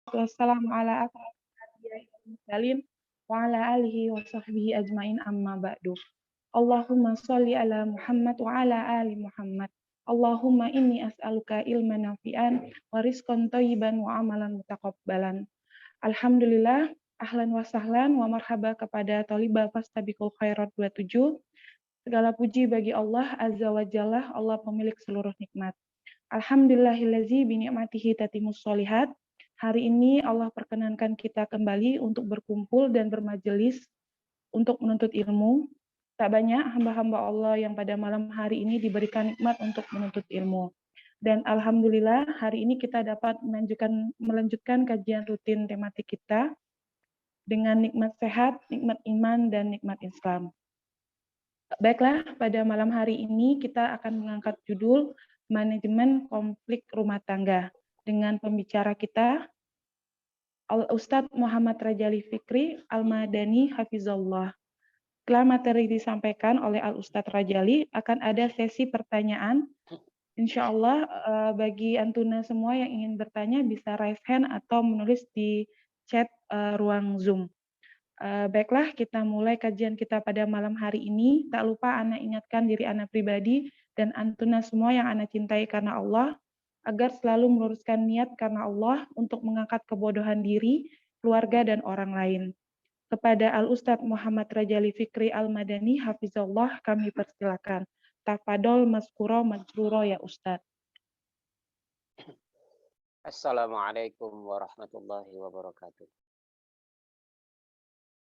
wassalatu wassalamu ala asyrofil anbiya'i wal mursalin wa ala alihi wa sahbihi ajmain amma ba'du. Allahumma sholli ala Muhammad wa ala ali Muhammad. Allahumma inni as'aluka ilman nafi'an wa rizqan thayyiban wa amalan mutaqabbalan. Alhamdulillah, ahlan wa sahlan wa marhaba kepada Thalibah Fastabiqul Khairat 27. Segala puji bagi Allah Azza wa Jalla, Allah pemilik seluruh nikmat. Alhamdulillahillazi bi ni'matihi tatimmus sholihat. Hari ini Allah perkenankan kita kembali untuk berkumpul dan bermajelis untuk menuntut ilmu. Tak banyak hamba-hamba Allah yang pada malam hari ini diberikan nikmat untuk menuntut ilmu. Dan alhamdulillah hari ini kita dapat melanjutkan kajian rutin tematik kita dengan nikmat sehat, nikmat iman, dan nikmat Islam. Baiklah, pada malam hari ini kita akan mengangkat judul Manajemen Konflik Rumah Tangga dengan pembicara kita Al-Ustadz Muhammad Rajali Fikri Al-Madani Hafizullah. Setelah materi disampaikan oleh Al-Ustadz Rajali, akan ada sesi pertanyaan. Insya Allah bagi Antuna semua yang ingin bertanya bisa raise hand atau menulis di chat ruang Zoom. Baiklah, kita mulai kajian kita pada malam hari ini. Tak lupa Ana ingatkan diri Ana pribadi dan Antuna semua yang Ana cintai karena Allah, agar selalu meluruskan niat karena Allah untuk mengangkat kebodohan diri, keluarga, dan orang lain. Kepada Al-Ustadz Muhammad Rajali Fikri Al-Madani, Hafizullah, kami persilakan. Tafadol maskuro majruro ya Ustadz. Assalamualaikum warahmatullahi wabarakatuh.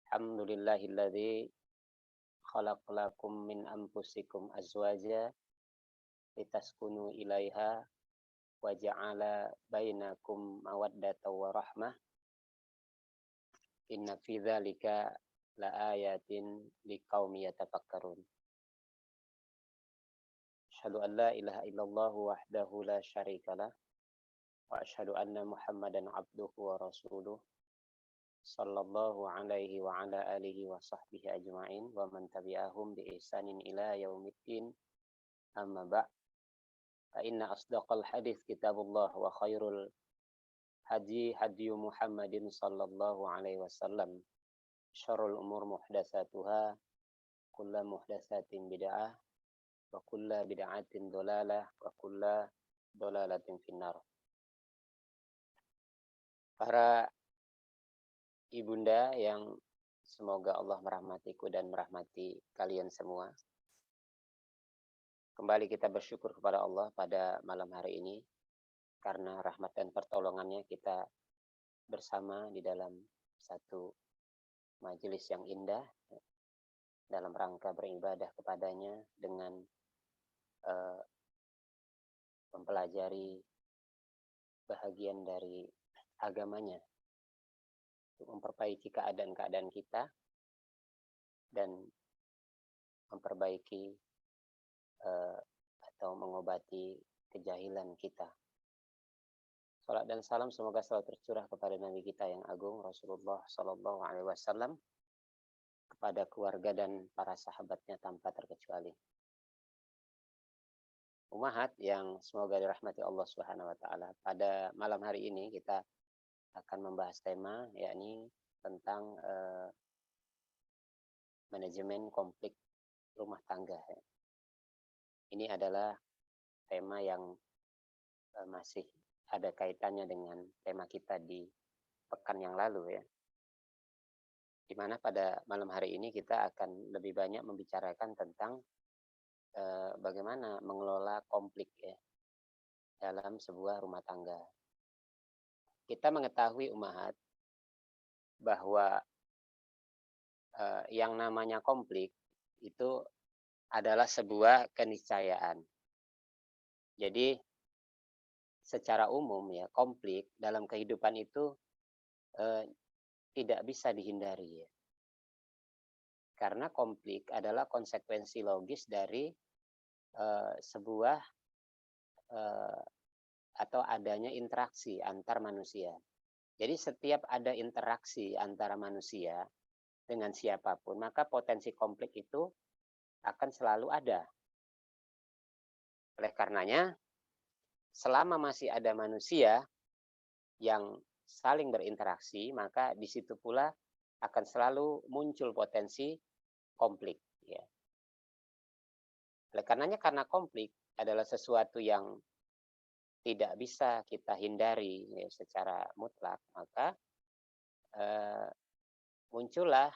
Alhamdulillahilladzi khalaqlakum min anfusikum azwaja litaskunu ilaiha wa ja'ala bainakum mawaddatan wa rahmah. Inna fi dzalika laayatin liqaumi yatafakkarun. Asyhadu an la ilaha illallah wahdahu la syarikalah wa asyhadu anna Muhammadan abduhu wa rasuluh sallallahu alaihi wa ala alihi wa sahbihi ajma'in wa man tabi'ahum bi ihsanin ila yaumiddin. Amma ba' fa inna asdaqal hadits kitabullah wa khairul hadi Muhammadin sallallahu alaihi wasallam. Syarrul umur muhdatsatuha, kullu muhdatsatin bid'ah wa kullu bid'atin dhalalah wa kullu dhalalatin finnar. Para ibunda yang semoga Allah merahmatiku dan merahmati kalian semua. Kembali kita bersyukur kepada Allah pada malam hari ini karena rahmat dan pertolongannya kita bersama di dalam satu majelis yang indah dalam rangka beribadah kepadanya dengan mempelajari bahagian dari agamanya untuk memperbaiki keadaan-keadaan kita dan memperbaiki atau mengobati kejahilan kita. Salat dan salam semoga selalu tercurah kepada Nabi kita yang agung Rasulullah Sallallahu Alaihi Wasallam, kepada keluarga dan para sahabatnya tanpa terkecuali. Ummahat yang semoga dirahmati Allah Subhanahu Wa Taala. Pada malam hari ini kita akan membahas tema yakni tentang manajemen konflik rumah tangga. Ini adalah tema yang masih ada kaitannya dengan tema kita di pekan yang lalu ya. Di mana pada malam hari ini kita akan lebih banyak membicarakan tentang bagaimana mengelola konflik ya dalam sebuah rumah tangga. Kita mengetahui ummahat bahwa yang namanya konflik itu adalah sebuah keniscayaan. Jadi secara umum ya konflik dalam kehidupan itu tidak bisa dihindari ya. Karena konflik adalah konsekuensi logis dari sebuah atau adanya interaksi antar manusia. Jadi setiap ada interaksi antara manusia dengan siapapun, maka potensi konflik itu akan selalu ada. Oleh karenanya, selama masih ada manusia yang saling berinteraksi, maka di situ pula akan selalu muncul potensi konflik. Ya. Oleh karenanya, karena konflik adalah sesuatu yang tidak bisa kita hindari ya, secara mutlak, maka muncullah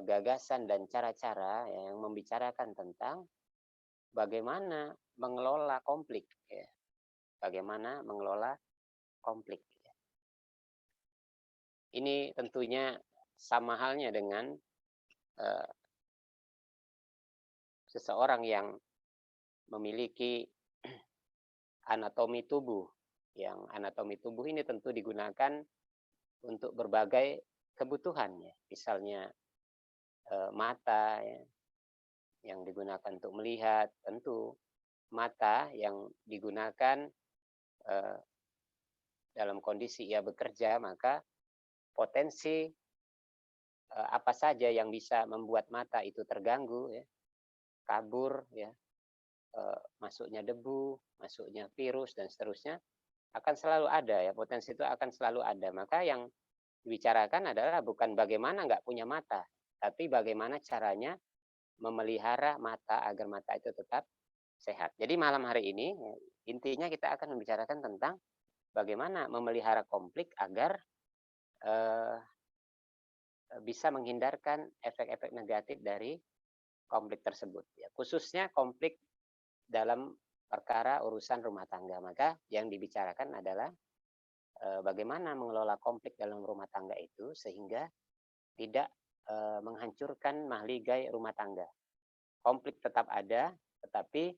gagasan dan cara-cara yang membicarakan tentang bagaimana mengelola konflik. Ya. Bagaimana mengelola konflik. Ya. Ini tentunya sama halnya dengan seseorang yang memiliki anatomi tubuh. Yang anatomi tubuh ini tentu digunakan untuk berbagai kebutuhan. Ya. Misalnya mata ya, yang digunakan untuk melihat, tentu mata yang digunakan dalam kondisi ia bekerja, maka potensi apa saja yang bisa membuat mata itu terganggu, ya, kabur, ya, masuknya debu, masuknya virus dan seterusnya akan selalu ada, ya, potensi itu akan selalu ada. Maka yang dibicarakan adalah bukan bagaimana nggak punya mata, tapi bagaimana caranya memelihara mata agar mata itu tetap sehat. Jadi malam hari ini intinya kita akan membicarakan tentang bagaimana memelihara konflik agar bisa menghindarkan efek-efek negatif dari konflik tersebut. Ya, khususnya konflik dalam perkara urusan rumah tangga. Maka yang dibicarakan adalah bagaimana mengelola konflik dalam rumah tangga itu sehingga tidak menghancurkan mahligai rumah tangga. Konflik tetap ada, tetapi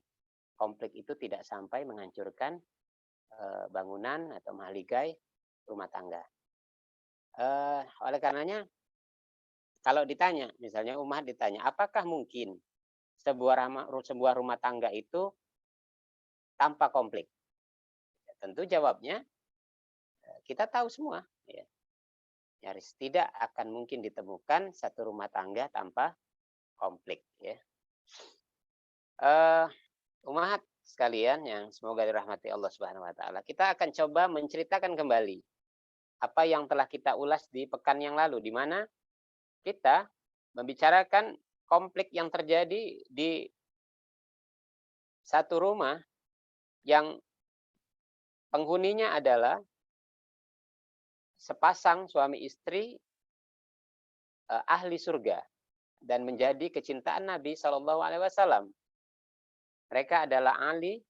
konflik itu tidak sampai menghancurkan bangunan atau mahligai rumah tangga. Oleh karenanya, kalau ditanya, misalnya umat ditanya, apakah mungkin sebuah rumah tangga itu tanpa konflik? Ya, tentu jawabnya kita tahu semua. Ya. Nyaris tidak akan mungkin ditemukan satu rumah tangga tanpa konflik. Ya. Umat sekalian yang semoga dirahmati Allah Subhanahu Wa Taala, kita akan coba menceritakan kembali apa yang telah kita ulas di pekan yang lalu, di mana kita membicarakan konflik yang terjadi di satu rumah yang penghuninya adalah sepasang suami istri ahli surga dan menjadi kecintaan Nabi Shallallahu Alaihi Wasallam. Mereka adalah Ali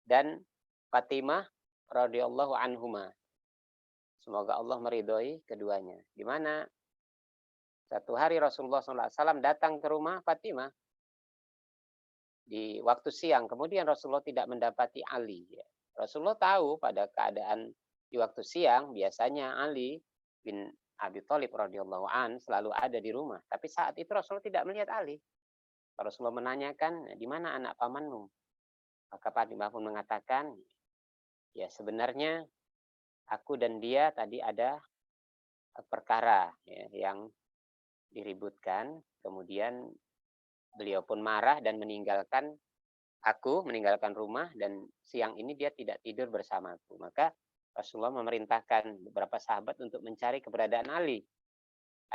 dan Fatimah radhiyallahu anhuma. Semoga Allah meridhoi keduanya. Di mana satu hari Rasulullah SAW datang ke rumah Fatimah di waktu siang. Kemudian Rasulullah tidak mendapati Ali. Rasulullah tahu pada keadaan di waktu siang biasanya Ali bin Abi Thalib radhiyallahu an selalu ada di rumah. Tapi saat itu Rasulullah tidak melihat Ali. Rasulullah menanyakan, di mana anak pamanmu? Maka Fatimah pun mengatakan, ya sebenarnya aku dan dia tadi ada perkara ya, yang diributkan, kemudian beliau pun marah dan meninggalkan rumah, dan siang ini dia tidak tidur bersamaku. Maka Rasulullah memerintahkan beberapa sahabat untuk mencari keberadaan Ali.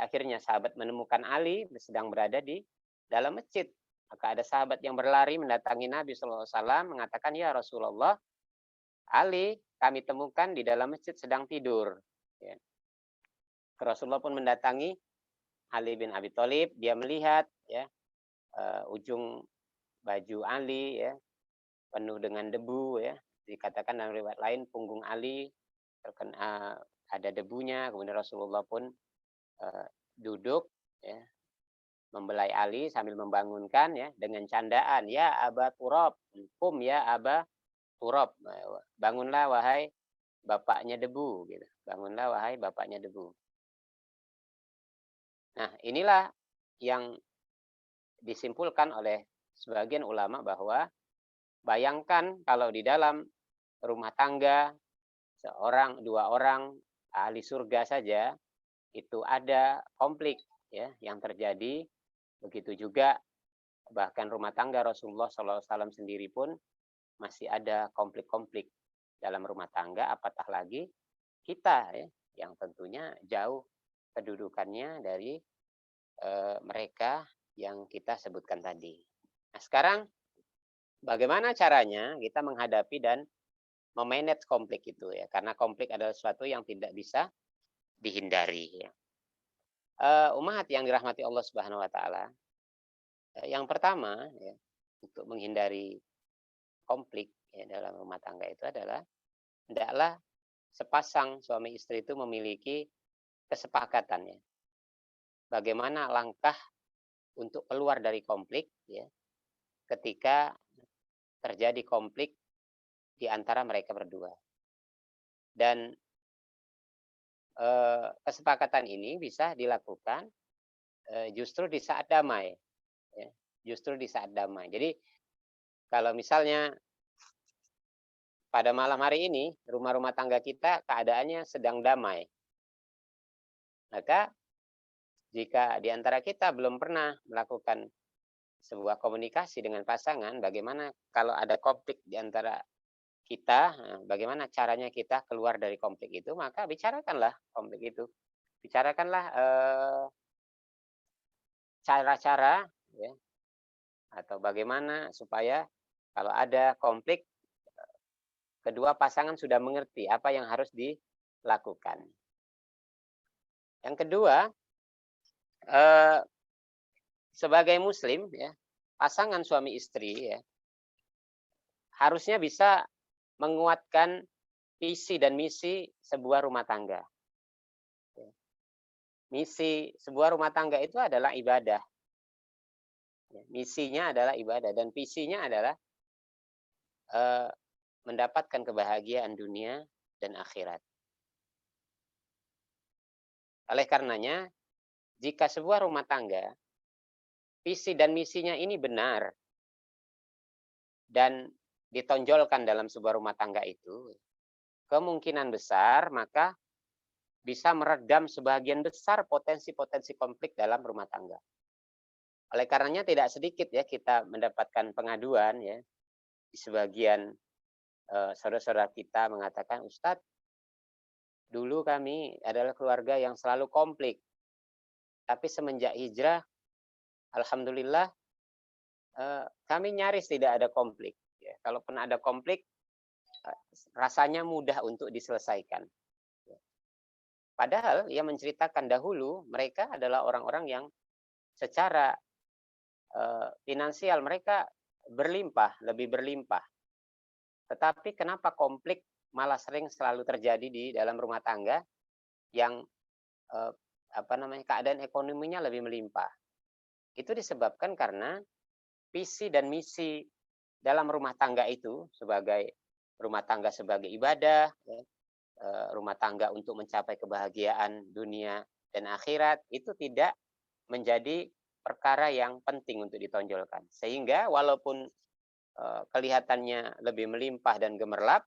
Akhirnya sahabat menemukan Ali sedang berada di dalam masjid. Maka ada sahabat yang berlari mendatangi Nabi SAW mengatakan, ya Rasulullah, Ali kami temukan di dalam masjid sedang tidur. Ya. Rasulullah pun mendatangi Ali bin Abi Thalib, dia melihat ya ujung baju Ali ya penuh dengan debu ya. Dikatakan dalam riwayat lain punggung Ali terkena ada debunya. Kemudian Rasulullah pun duduk ya membelai Ali sambil membangunkan ya dengan candaan, ya Aba Turab, kum ya Aba Turab, bangunlah wahai bapaknya debu gitu. Bangunlah wahai bapaknya debu. Nah, inilah yang disimpulkan oleh sebagian ulama bahwa bayangkan kalau di dalam rumah tangga seorang, dua orang ahli surga saja itu ada konflik ya yang terjadi, begitu juga bahkan rumah tangga Rasulullah SAW sendiri pun masih ada konflik-konflik dalam rumah tangga, apatah lagi kita ya, yang tentunya jauh kedudukannya dari mereka yang kita sebutkan tadi. Nah, sekarang bagaimana caranya kita menghadapi dan memanage konflik itu ya? Karena konflik adalah sesuatu yang tidak bisa dihindari ya. Umat yang dirahmati Allah Subhanahu wa taala, yang pertama ya, untuk menghindari konflik ya dalam rumah tangga itu adalah hendaklah sepasang suami istri itu memiliki kesepakatan ya. Bagaimana langkah untuk keluar dari konflik ya ketika terjadi konflik di antara mereka berdua. Dan kesepakatan ini bisa dilakukan justru di saat damai ya. Justru di saat damai. Jadi kalau misalnya pada malam hari ini rumah-rumah tangga kita keadaannya sedang damai, maka jika di antara kita belum pernah melakukan sebuah komunikasi dengan pasangan, bagaimana kalau ada konflik di antara kita, bagaimana caranya kita keluar dari konflik itu, maka bicarakanlah konflik itu. Bicarakanlah cara-cara ya, atau bagaimana supaya kalau ada konflik, kedua pasangan sudah mengerti apa yang harus dilakukan. Yang kedua, sebagai muslim ya, pasangan suami istri ya, harusnya bisa menguatkan visi dan misi sebuah rumah tangga. Misi sebuah rumah tangga itu adalah ibadah. Misinya adalah ibadah dan visinya adalah mendapatkan kebahagiaan dunia dan akhirat. Oleh karenanya, jika sebuah rumah tangga visi dan misinya ini benar dan ditonjolkan dalam sebuah rumah tangga itu, kemungkinan besar maka bisa meredam sebagian besar potensi-potensi konflik dalam rumah tangga. Oleh karenanya tidak sedikit ya kita mendapatkan pengaduan ya di sebagian saudara-saudara kita mengatakan, Ustadz, dulu kami adalah keluarga yang selalu konflik, tapi semenjak hijrah, alhamdulillah kami nyaris tidak ada konflik. Ya, kalaupun ada konflik, rasanya mudah untuk diselesaikan. Padahal ia menceritakan dahulu mereka adalah orang-orang yang secara finansial mereka berlimpah, lebih berlimpah. Tetapi kenapa konflik malah sering selalu terjadi di dalam rumah tangga yang keadaan ekonominya lebih melimpah? Itu disebabkan karena visi dan misi dalam rumah tangga itu sebagai rumah tangga sebagai ibadah, ya, rumah tangga untuk mencapai kebahagiaan dunia dan akhirat itu tidak menjadi perkara yang penting untuk ditonjolkan. Sehingga walaupun kelihatannya lebih melimpah dan gemerlap,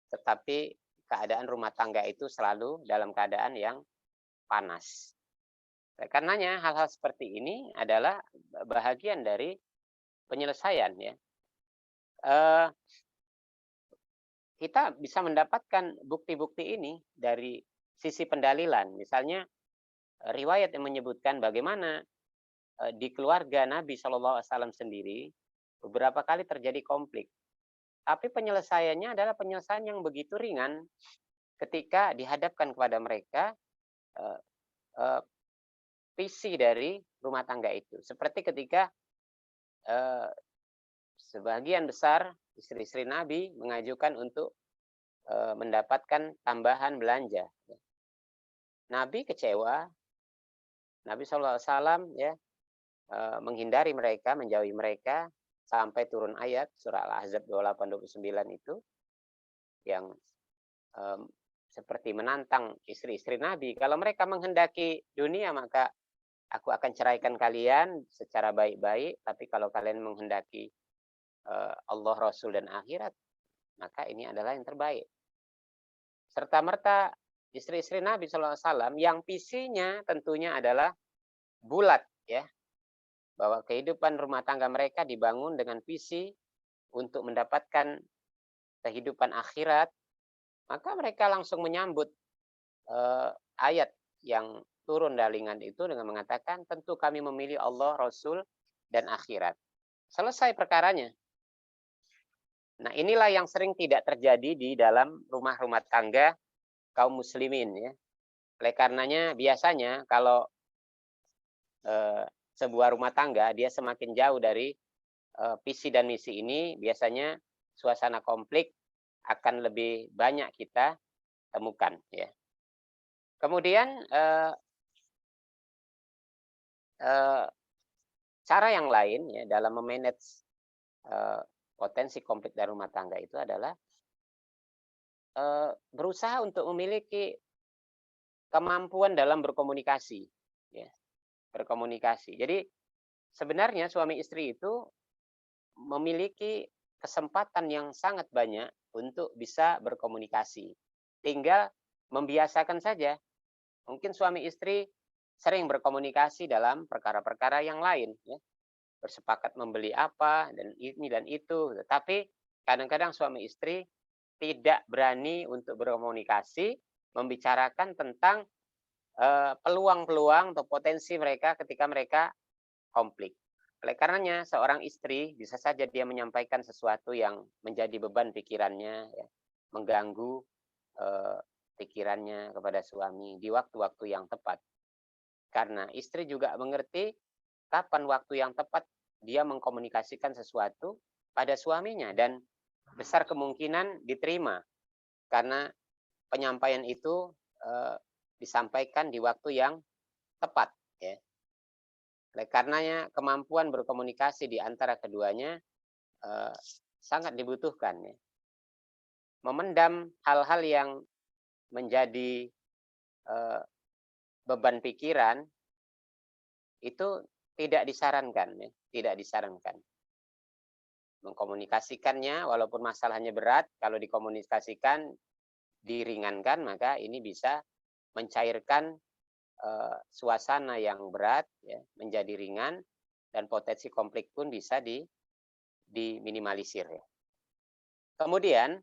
tetapi keadaan rumah tangga itu selalu dalam keadaan yang panas. Karenanya hal-hal seperti ini adalah bahagian dari penyelesaian ya. Kita bisa mendapatkan bukti-bukti ini dari sisi pendalilan. Misalnya riwayat yang menyebutkan bagaimana di keluarga Nabi SAW sendiri beberapa kali terjadi konflik. Tapi penyelesaiannya adalah penyelesaian yang begitu ringan ketika dihadapkan kepada mereka visi dari rumah tangga itu. Seperti ketika sebagian besar istri-istri Nabi mengajukan untuk mendapatkan tambahan belanja. Nabi kecewa, Nabi SAW ya menghindari mereka, menjauhi mereka sampai turun ayat surah Al-Ahzab 28-29 itu yang seperti menantang istri-istri Nabi. Kalau mereka menghendaki dunia maka aku akan ceraikan kalian secara baik-baik, tapi kalau kalian menghendaki Allah, Rasul, dan akhirat, maka ini adalah yang terbaik. Serta-merta istri-istri Nabi SAW yang visinya tentunya adalah bulat ya, bahwa kehidupan rumah tangga mereka dibangun dengan visi untuk mendapatkan kehidupan akhirat, maka mereka langsung menyambut ayat yang turun dalingan itu dengan mengatakan, tentu kami memilih Allah, Rasul, dan akhirat. Selesai perkaranya. Nah, inilah yang sering tidak terjadi di dalam rumah-rumah tangga kaum muslimin ya. Oleh karenanya biasanya kalau sebuah rumah tangga dia semakin jauh dari visi dan misi ini, biasanya suasana konflik akan lebih banyak kita temukan ya. Kemudian cara yang lain ya dalam memanage potensi konflik dalam rumah tangga itu adalah berusaha untuk memiliki kemampuan dalam berkomunikasi ya, berkomunikasi. Jadi sebenarnya suami istri itu memiliki kesempatan yang sangat banyak untuk bisa berkomunikasi. Tinggal membiasakan saja. Mungkin suami istri sering berkomunikasi dalam perkara-perkara yang lain ya. Bersepakat membeli apa dan ini dan itu, tetapi kadang-kadang suami istri tidak berani untuk berkomunikasi, membicarakan tentang peluang-peluang atau potensi mereka ketika mereka konflik. Oleh karenanya seorang istri bisa saja dia menyampaikan sesuatu yang menjadi beban pikirannya, ya, mengganggu pikirannya kepada suami di waktu-waktu yang tepat. Karena istri juga mengerti kapan waktu yang tepat dia mengkomunikasikan sesuatu pada suaminya dan besar kemungkinan diterima karena penyampaian itu disampaikan di waktu yang tepat ya. Oleh karenanya kemampuan berkomunikasi di antara keduanya sangat dibutuhkan ya. Memendam hal-hal yang menjadi beban pikiran itu tidak disarankan ya, tidak disarankan. Mengkomunikasikannya walaupun masalahnya berat, kalau dikomunikasikan diringankan maka ini bisa mencairkan suasana yang berat ya, menjadi ringan dan potensi konflik pun bisa diminimalisir ya. Kemudian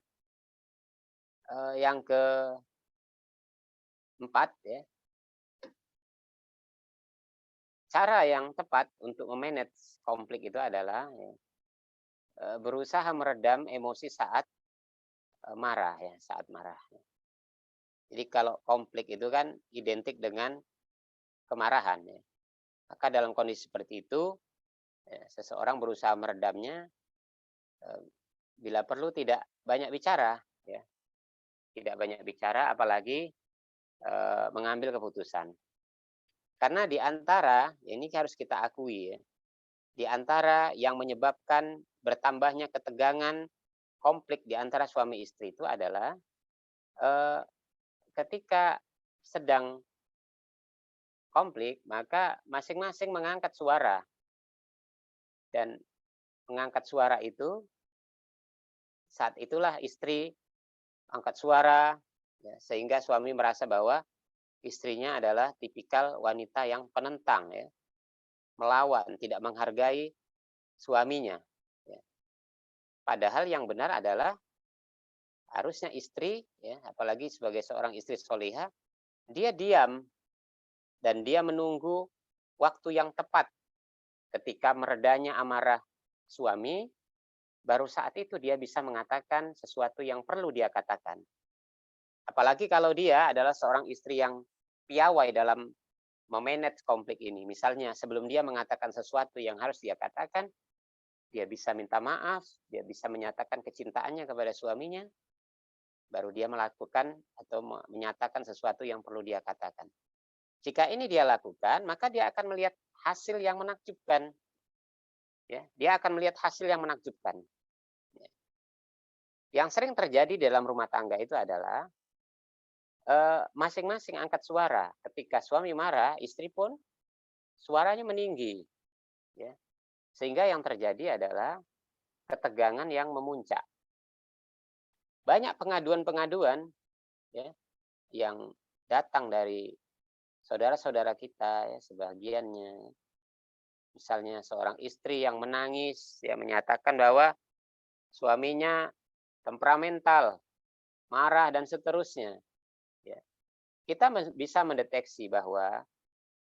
yang keempat ya, cara yang tepat untuk memanage konflik itu adalah ya, berusaha meredam emosi saat marah ya, saat marah. Jadi kalau konflik itu kan identik dengan kemarahan ya. Maka dalam kondisi seperti itu ya, seseorang berusaha meredamnya bila perlu tidak banyak bicara ya. Tidak banyak bicara apalagi mengambil keputusan. Karena di antara ini harus kita akui ya. Di antara yang menyebabkan bertambahnya ketegangan konflik di antara suami istri itu adalah ketika sedang konflik, maka masing-masing mengangkat suara. Dan mengangkat suara itu, saat itulah istri angkat suara, ya, sehingga suami merasa bahwa istrinya adalah tipikal wanita yang penentang, ya, melawan, tidak menghargai suaminya. Ya. Padahal yang benar adalah harusnya istri, ya, apalagi sebagai seorang istri solihah, dia diam dan dia menunggu waktu yang tepat ketika meredanya amarah suami, baru saat itu dia bisa mengatakan sesuatu yang perlu dia katakan. Apalagi kalau dia adalah seorang istri yang piawai dalam memanage konflik ini. Misalnya sebelum dia mengatakan sesuatu yang harus dia katakan, dia bisa minta maaf, dia bisa menyatakan kecintaannya kepada suaminya, baru dia melakukan atau menyatakan sesuatu yang perlu dia katakan. Jika ini dia lakukan, maka dia akan melihat hasil yang menakjubkan. Ya, dia akan melihat hasil yang menakjubkan. Ya. Yang sering terjadi dalam rumah tangga itu adalah masing-masing angkat suara. Ketika suami marah, istri pun suaranya meninggi. Ya. Sehingga yang terjadi adalah ketegangan yang memuncak. Banyak pengaduan-pengaduan ya, yang datang dari saudara-saudara kita, ya, sebagiannya. Misalnya seorang istri yang menangis, ya, menyatakan bahwa suaminya temperamental, marah dan seterusnya. Ya. Kita bisa mendeteksi bahwa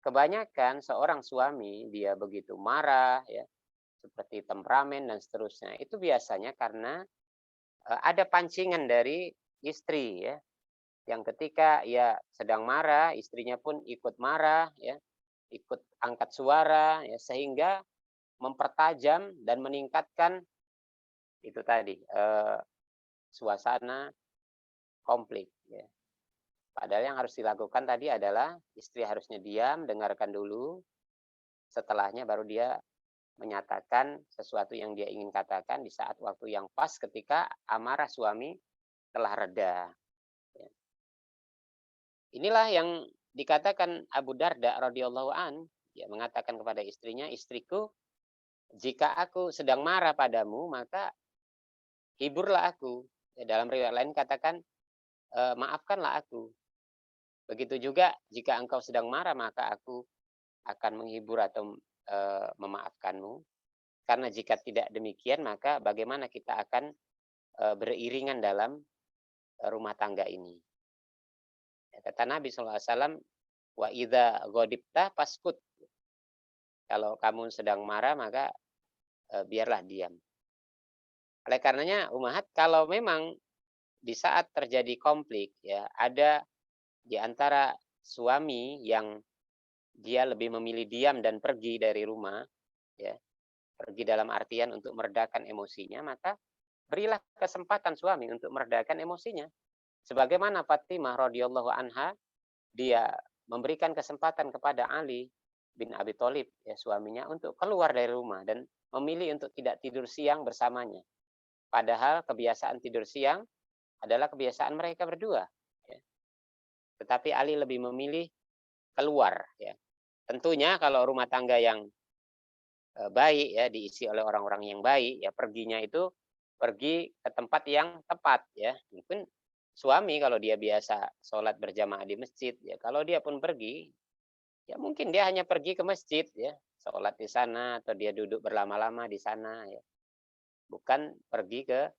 kebanyakan seorang suami dia begitu marah, ya, seperti temperamen dan seterusnya. Itu biasanya karena ada pancingan dari istri, ya, yang ketika ia sedang marah, istrinya pun ikut marah, ya, ikut angkat suara, ya, sehingga mempertajam dan meningkatkan itu tadi suasana konflik. Ya. Padahal yang harus dilakukan tadi adalah istri harusnya diam, dengarkan dulu, setelahnya baru dia menyatakan sesuatu yang dia ingin katakan di saat waktu yang pas ketika amarah suami telah reda. Ya. Inilah yang dikatakan Abu Darda radhiyallahu an, ya, mengatakan kepada istrinya, istriku, jika aku sedang marah padamu, maka hiburlah aku. Ya, dalam riwayat lain katakan, maafkanlah aku. Begitu juga jika engkau sedang marah, maka aku akan menghibur atau memaafkanmu. Karena jika tidak demikian, maka bagaimana kita akan beriringan dalam rumah tangga ini. Ya, kata Nabi SAW, wa idza ghadibta faskut. Kalau kamu sedang marah, maka biarlah diam. Oleh karenanya, Ummahat, kalau memang di saat terjadi konflik, ya, ada di antara suami yang dia lebih memilih diam dan pergi dari rumah, ya, pergi dalam artian untuk meredakan emosinya, maka berilah kesempatan suami untuk meredakan emosinya. Sebagaimana Fatimah radhiyallahu anha, dia memberikan kesempatan kepada Ali bin Abi Thalib, ya, suaminya, untuk keluar dari rumah dan memilih untuk tidak tidur siang bersamanya. Padahal kebiasaan tidur siang adalah kebiasaan mereka berdua. Ya. Tetapi Ali lebih memilih keluar. Ya. Tentunya kalau rumah tangga yang baik, ya, diisi oleh orang-orang yang baik, ya, perginya itu pergi ke tempat yang tepat, ya. Mungkin suami kalau dia biasa sholat berjamaah di masjid, ya, kalau dia pun pergi, ya mungkin dia hanya pergi ke masjid, ya, sholat di sana atau dia duduk berlama-lama di sana, ya. Bukan pergi ke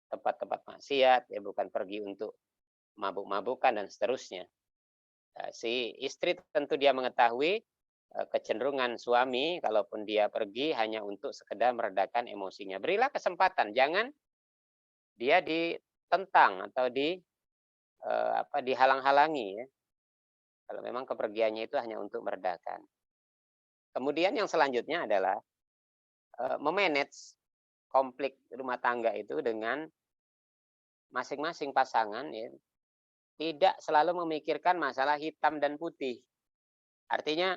tempat-tempat maksiat, ya, bukan pergi untuk mabuk-mabukan dan seterusnya. Si istri tentu dia mengetahui kecenderungan suami kalaupun dia pergi hanya untuk sekedar meredakan emosinya. Berilah kesempatan, jangan dia ditentang atau dihalang-halangi, ya. Kalau memang kepergiannya itu hanya untuk meredakan. Kemudian yang selanjutnya adalah memanage konflik rumah tangga itu dengan masing-masing pasangan, ya, tidak selalu memikirkan masalah hitam dan putih. Artinya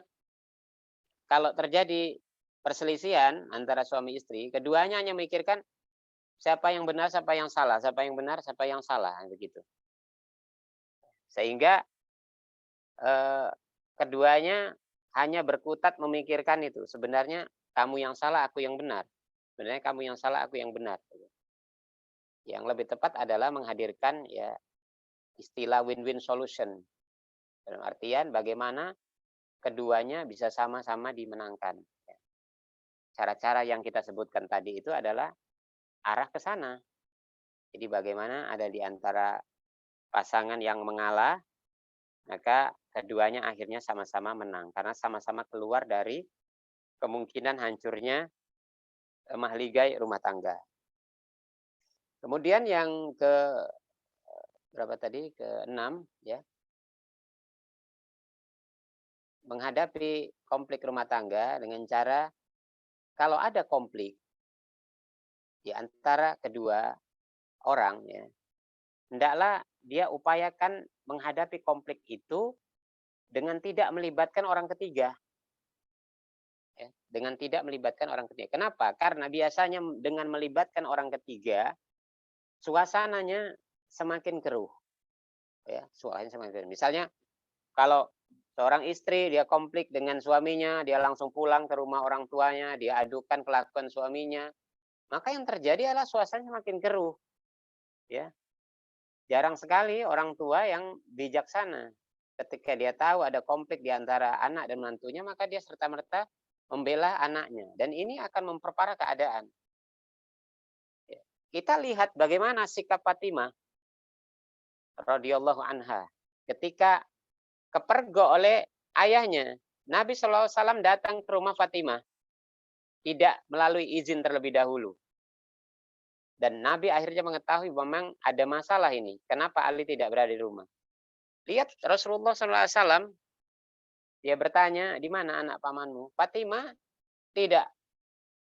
kalau terjadi perselisihan antara suami istri, keduanya hanya memikirkan siapa yang benar, siapa yang salah, siapa yang benar, siapa yang salah, begitu. Sehingga keduanya hanya berkutat memikirkan itu. Sebenarnya kamu yang salah, aku yang benar. Sebenarnya kamu yang salah, aku yang benar. Yang lebih tepat adalah menghadirkan, ya, istilah win-win solution. Dalam artian bagaimana keduanya bisa sama-sama dimenangkan. Cara-cara yang kita sebutkan tadi itu adalah arah ke sana. Jadi bagaimana ada di antara pasangan yang mengalah, maka keduanya akhirnya sama-sama menang. Karena sama-sama keluar dari kemungkinan hancurnya mahligai rumah tangga. Kemudian yang ke berapa tadi? Ke-6, ya. Menghadapi konflik rumah tangga dengan cara, kalau ada konflik di antara kedua orang, ya, hendaklah dia upayakan menghadapi konflik itu dengan tidak melibatkan orang ketiga. Ya, dengan tidak melibatkan orang ketiga. Kenapa? Karena biasanya dengan melibatkan orang ketiga, suasananya semakin keruh. Ya, suasananya semakin keruh. Misalnya, kalau seorang istri dia konflik dengan suaminya, dia langsung pulang ke rumah orang tuanya, dia adukan kelakuan suaminya, maka yang terjadi adalah suasananya semakin keruh. Ya. Jarang sekali orang tua yang bijaksana. Ketika dia tahu ada konflik di antara anak dan menantunya, maka dia serta-merta membela anaknya. Dan ini akan memperparah keadaan. Kita lihat bagaimana sikap Fatimah. radhiyallahu anha ketika kepergok oleh ayahnya. Nabi SAW datang ke rumah Fatimah tidak melalui izin terlebih dahulu. Dan Nabi akhirnya mengetahui memang ada masalah ini. Kenapa Ali tidak berada di rumah? Lihat Rasulullah SAW, dia bertanya, di mana anak pamanmu? Fatimah tidak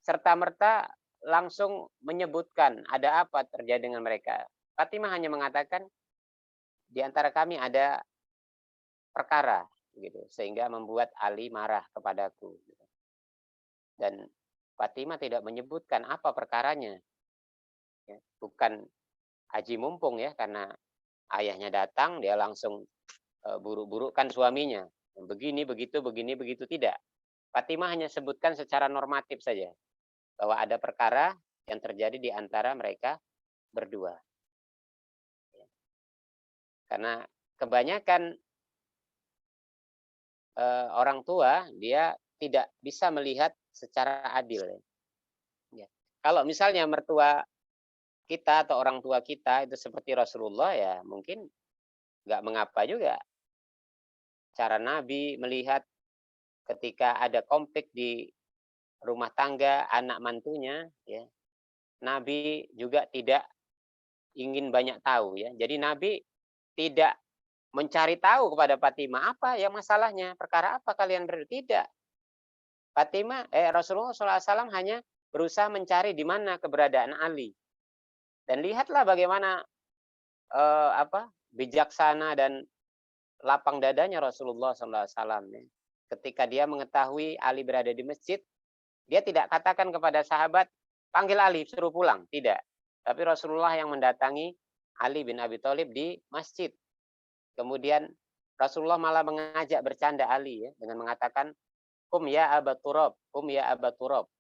serta-merta langsung menyebutkan ada apa terjadi dengan mereka. Fatimah hanya mengatakan, di antara kami ada perkara, gitu, sehingga membuat Ali marah kepadaku. Dan Fatimah tidak menyebutkan apa perkaranya. Ya, bukan haji mumpung ya, karena ayahnya datang, dia langsung buruk-burukkan suaminya. Begini, begitu, tidak. Fatimah hanya sebutkan secara normatif saja, bahwa ada perkara yang terjadi di antara mereka berdua. Karena kebanyakan orang tua, dia tidak bisa melihat secara adil. Ya. Kalau misalnya mertua kita atau orang tua kita itu seperti Rasulullah, ya mungkin nggak mengapa juga. Cara Nabi melihat ketika ada konflik di rumah tangga anak mantunya, ya, Nabi juga tidak ingin banyak tahu, ya. Jadi Nabi tidak mencari tahu kepada Fatimah apa yang masalahnya, perkara apa kalian tidak. Rasulullah SAW hanya berusaha mencari di mana keberadaan Ali. Dan lihatlah bagaimana bijaksana dan lapang dadanya Rasulullah SAW. Ketika dia mengetahui Ali berada di masjid, dia tidak katakan kepada sahabat, panggil Ali, suruh pulang. Tidak. Tapi Rasulullah yang mendatangi Ali bin Abi Thalib di masjid. Kemudian Rasulullah malah mengajak bercanda Ali, ya, dengan mengatakan, kum ya Aba Turab, kum ya Aba Turab.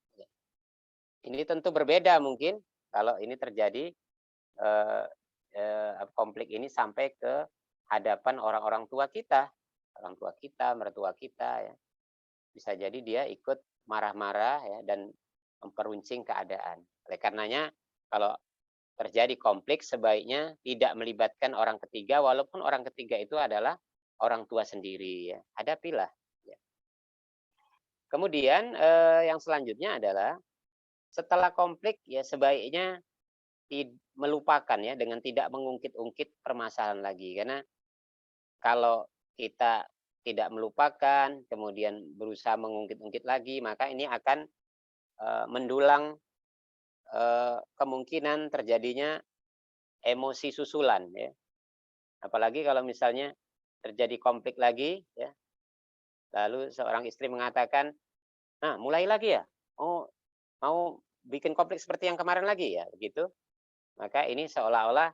Ini tentu berbeda mungkin kalau ini terjadi konflik ini sampai ke hadapan orang-orang tua kita, mertua kita, ya. Bisa jadi dia ikut marah-marah, ya, dan memperuncing keadaan. Oleh karenanya kalau terjadi konflik sebaiknya tidak melibatkan orang ketiga, walaupun orang ketiga itu adalah orang tua sendiri, ya. Hadapilah. Ya. Kemudian yang selanjutnya adalah setelah konflik, ya sebaiknya melupakan, ya, dengan tidak mengungkit-ungkit permasalahan lagi. Karena kalau kita tidak melupakan, kemudian berusaha mengungkit-ungkit lagi, maka ini akan mendulang kemungkinan terjadinya emosi susulan, ya. Apalagi kalau misalnya terjadi konflik lagi, ya, lalu seorang istri mengatakan, nah mulai lagi ya, mau bikin konflik seperti yang kemarin lagi ya, begitu. Maka ini seolah-olah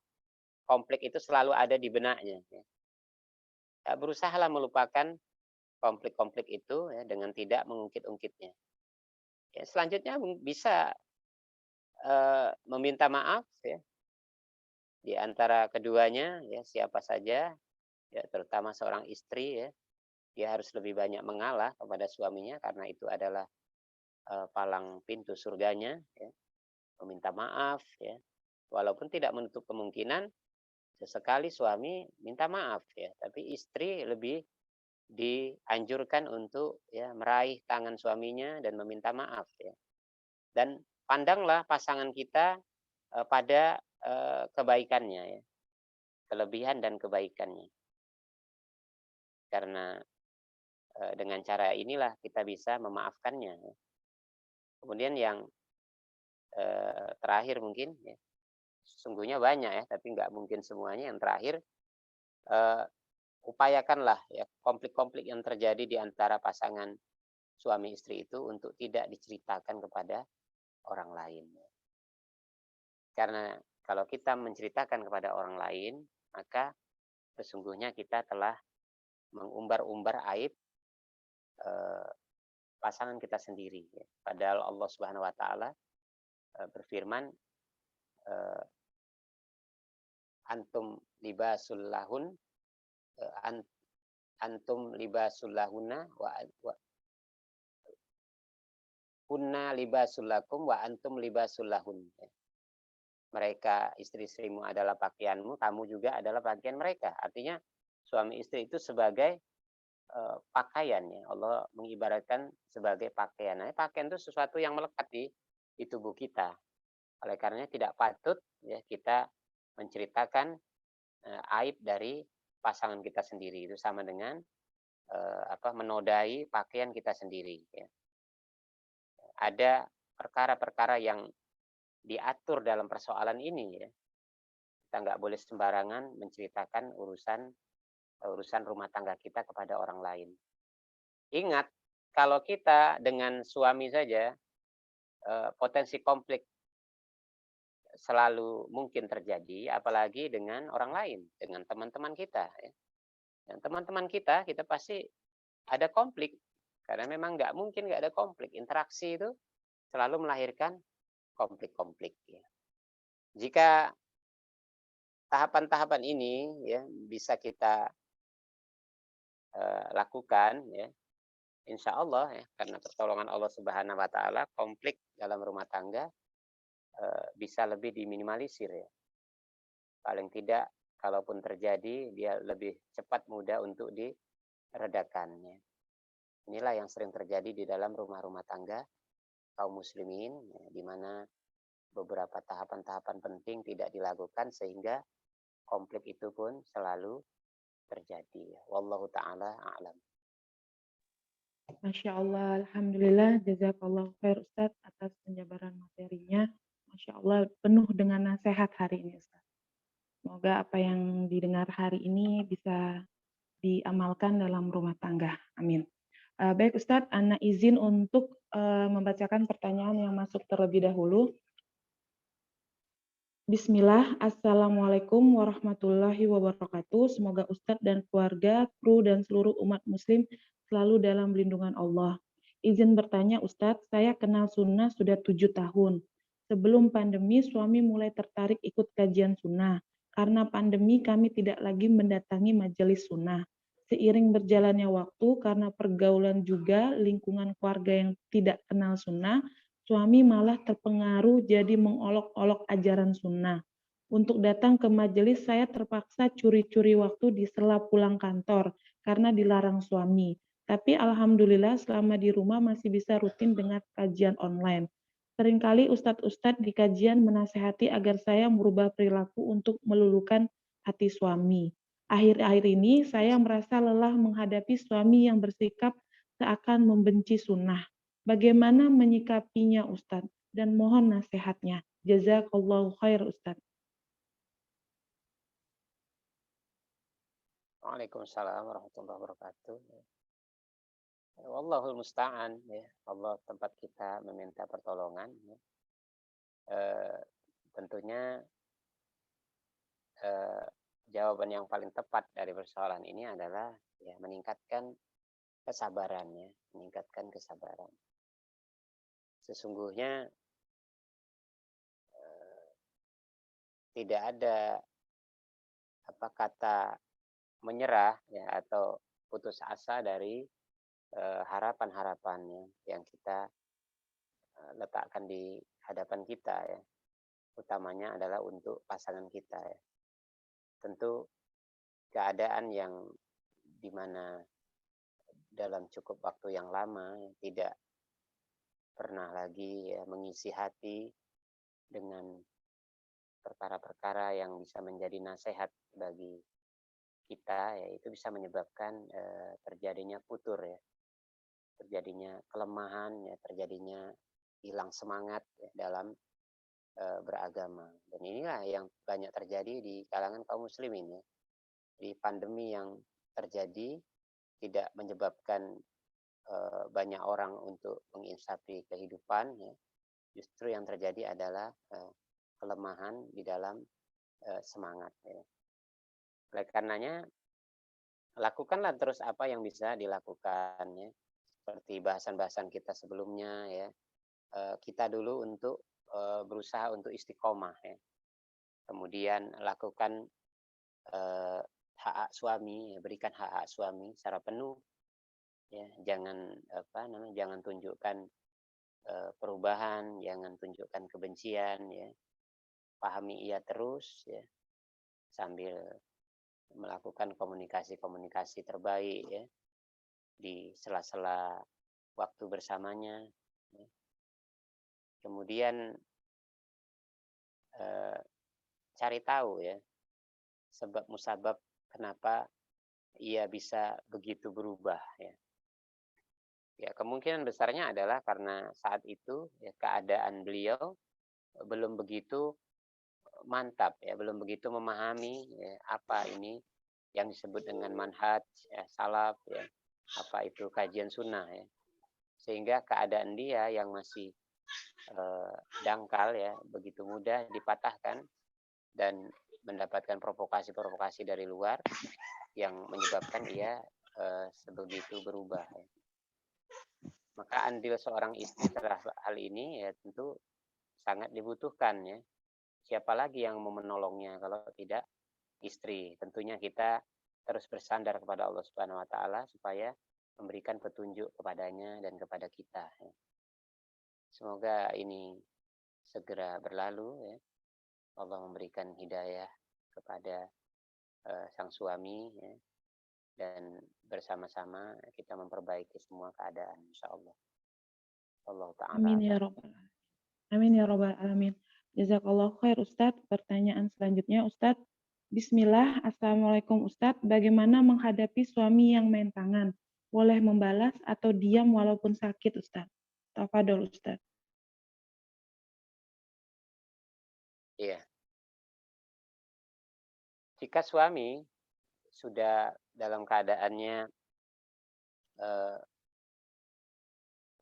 konflik itu selalu ada di benaknya. Ya. Berusahalah melupakan konflik-konflik itu, ya, dengan tidak mengungkit-ungkitnya. Ya, selanjutnya bisa meminta maaf, ya, di antara keduanya, ya, siapa saja, ya, terutama seorang istri, ya, dia harus lebih banyak mengalah kepada suaminya karena itu adalah palang pintu surganya, ya, meminta maaf, ya, walaupun tidak menutup kemungkinan sesekali suami minta maaf, ya, tapi istri lebih dianjurkan untuk, ya, meraih tangan suaminya dan meminta maaf, ya. Dan pandanglah pasangan kita pada kebaikannya, ya, kelebihan dan kebaikannya. Karena dengan cara inilah kita bisa memaafkannya. Ya. Kemudian yang terakhir mungkin, ya, sesungguhnya banyak, ya, tapi nggak mungkin semuanya. Yang terakhir, upayakanlah, ya, konflik-konflik yang terjadi di antara pasangan suami istri itu untuk tidak diceritakan kepada orang lain. Karena kalau kita menceritakan kepada orang lain, maka sesungguhnya kita telah mengumbar-umbar aib pasangan kita sendiri. Ya. Padahal Allah Subhanahu Wa Taala berfirman, antum libasul lahun, antum libasul lahunna wa kunna libasul lakum wa antum libasul lahun. mereka, istri-istrimu adalah pakaianmu, kamu juga adalah pakaian mereka. Artinya suami istri itu sebagai pakaian ya. Allah mengibaratkan sebagai pakaian. Nah, pakaian itu sesuatu yang melekat di tubuh kita. Oleh karenanya tidak patut ya kita menceritakan aib dari pasangan kita sendiri. Itu sama dengan menodai pakaian kita sendiri ya. Ada perkara-perkara yang diatur dalam persoalan ini ya. Kita nggak boleh sembarangan menceritakan urusan rumah tangga kita kepada orang lain. Ingat, kalau kita dengan suami saja potensi konflik selalu mungkin terjadi, apalagi dengan orang lain, dengan teman-teman kita. Ya. Dan teman-teman kita pasti ada konflik, karena memang nggak mungkin nggak ada konflik. Interaksi itu selalu melahirkan konflik-konflik. Ya. Jika tahapan-tahapan ini ya bisa kita lakukan, ya, insya Allah ya, karena pertolongan Allah Subhanahu Wa Taala, konflik dalam rumah tangga bisa lebih diminimalisir ya. Paling tidak, kalaupun terjadi, dia lebih cepat mudah untuk diredakannya. Inilah yang sering terjadi di dalam rumah-rumah tangga kaum muslimin, ya, di mana beberapa tahapan-tahapan penting tidak dilakukan sehingga konflik itu pun selalu terjadi. Wallahu ta'ala a'lam. Masya Allah, Alhamdulillah, jazakallah khair Ustadz atas penjabaran materinya. Masya Allah, penuh dengan nasihat hari ini Ustadz. Semoga apa yang didengar hari ini bisa diamalkan dalam rumah tangga. Amin. Baik Ustadz, Ana izin untuk membacakan pertanyaan yang masuk terlebih dahulu. Bismillah, Assalamualaikum warahmatullahi wabarakatuh. Semoga Ustadz dan keluarga, kru, dan seluruh umat muslim selalu dalam lindungan Allah. Izin bertanya Ustadz, saya kenal sunnah sudah 7 tahun. Sebelum pandemi, suami mulai tertarik ikut kajian sunnah. Karena pandemi, kami tidak lagi mendatangi majelis sunnah. Seiring berjalannya waktu, karena pergaulan juga lingkungan keluarga yang tidak kenal sunnah, suami malah terpengaruh jadi mengolok-olok ajaran sunnah. Untuk datang ke majelis, saya terpaksa curi-curi waktu di sela pulang kantor karena dilarang suami. Tapi alhamdulillah selama di rumah masih bisa rutin dengan kajian online. Seringkali ustadz-ustadz di kajian menasehati agar saya merubah perilaku untuk meluluhkan hati suami. Akhir-akhir ini saya merasa lelah menghadapi suami yang bersikap seakan membenci sunnah. Bagaimana menyikapinya Ustadz? Dan mohon nasihatnya. Jazakallahu khair Ustadz. Waalaikumsalam warahmatullahi wabarakatuh. Wallahul musta'an ya. Allah tempat kita meminta pertolongan ya. Tentunya jawaban yang paling tepat dari persoalan ini adalah ya meningkatkan kesabarannya, meningkatkan kesabaran. Sesungguhnya tidak ada kata menyerah ya atau putus asa dari harapan-harapannya yang kita letakkan di hadapan kita ya. Utamanya adalah untuk pasangan kita ya. Tentu keadaan yang dimana dalam cukup waktu yang lama ya, tidak pernah lagi ya, mengisi hati dengan perkara-perkara yang bisa menjadi nasihat bagi kita ya, itu bisa menyebabkan terjadinya futur ya, terjadinya kelemahan ya, terjadinya hilang semangat ya, dalam beragama. Dan inilah yang banyak terjadi di kalangan kaum muslimin ya. Di pandemi yang terjadi tidak menyebabkan banyak orang untuk menginsafi kehidupan ya. Justru yang terjadi adalah kelemahan di dalam semangat ya. Oleh karenanya lakukanlah terus apa yang bisa dilakukan ya. Seperti bahasan-bahasan kita sebelumnya ya. Kita dulu untuk berusaha untuk istiqomah ya. Kemudian lakukan hak suami ya, berikan hak suami secara penuh ya. Jangan jangan tunjukkan perubahan, jangan tunjukkan kebencian ya. pahami ia terus ya, sambil melakukan komunikasi-komunikasi terbaik ya di sela-sela waktu bersamanya. Ya. Kemudian cari tahu ya sebab musabab kenapa ia bisa begitu berubah ya. Ya, kemungkinan besarnya adalah karena saat itu ya keadaan beliau belum begitu mantap ya, belum begitu memahami ya, apa ini yang disebut dengan manhaj ya, salaf ya, apa itu kajian sunnah ya. Sehingga keadaan dia yang masih dangkal ya, begitu mudah dipatahkan dan mendapatkan provokasi-provokasi dari luar yang menyebabkan ia sebegitu berubah ya. Maka andil seorang istri terhadap hal ini ya tentu sangat dibutuhkan ya. Siapa lagi yang mau menolongnya kalau tidak istri? Tentunya kita terus bersandar kepada Allah Subhanahu wa taala supaya memberikan petunjuk kepadanya dan kepada kita ya. Semoga ini segera berlalu ya. Allah memberikan hidayah kepada sang suami ya. Dan bersama-sama kita memperbaiki semua keadaan insyaallah. Allah taala. Amin ya rabbal alamin. Amin ya rabbal alamin. Jazakallahu khair Ustadz. Pertanyaan selanjutnya Ustadz. Bismillah, Assalamualaikum Ustadz. Bagaimana menghadapi suami yang main tangan? Boleh membalas atau diam walaupun sakit Ustadz? Tafadhol Ustadz. Iya. Jika suami sudah dalam keadaannya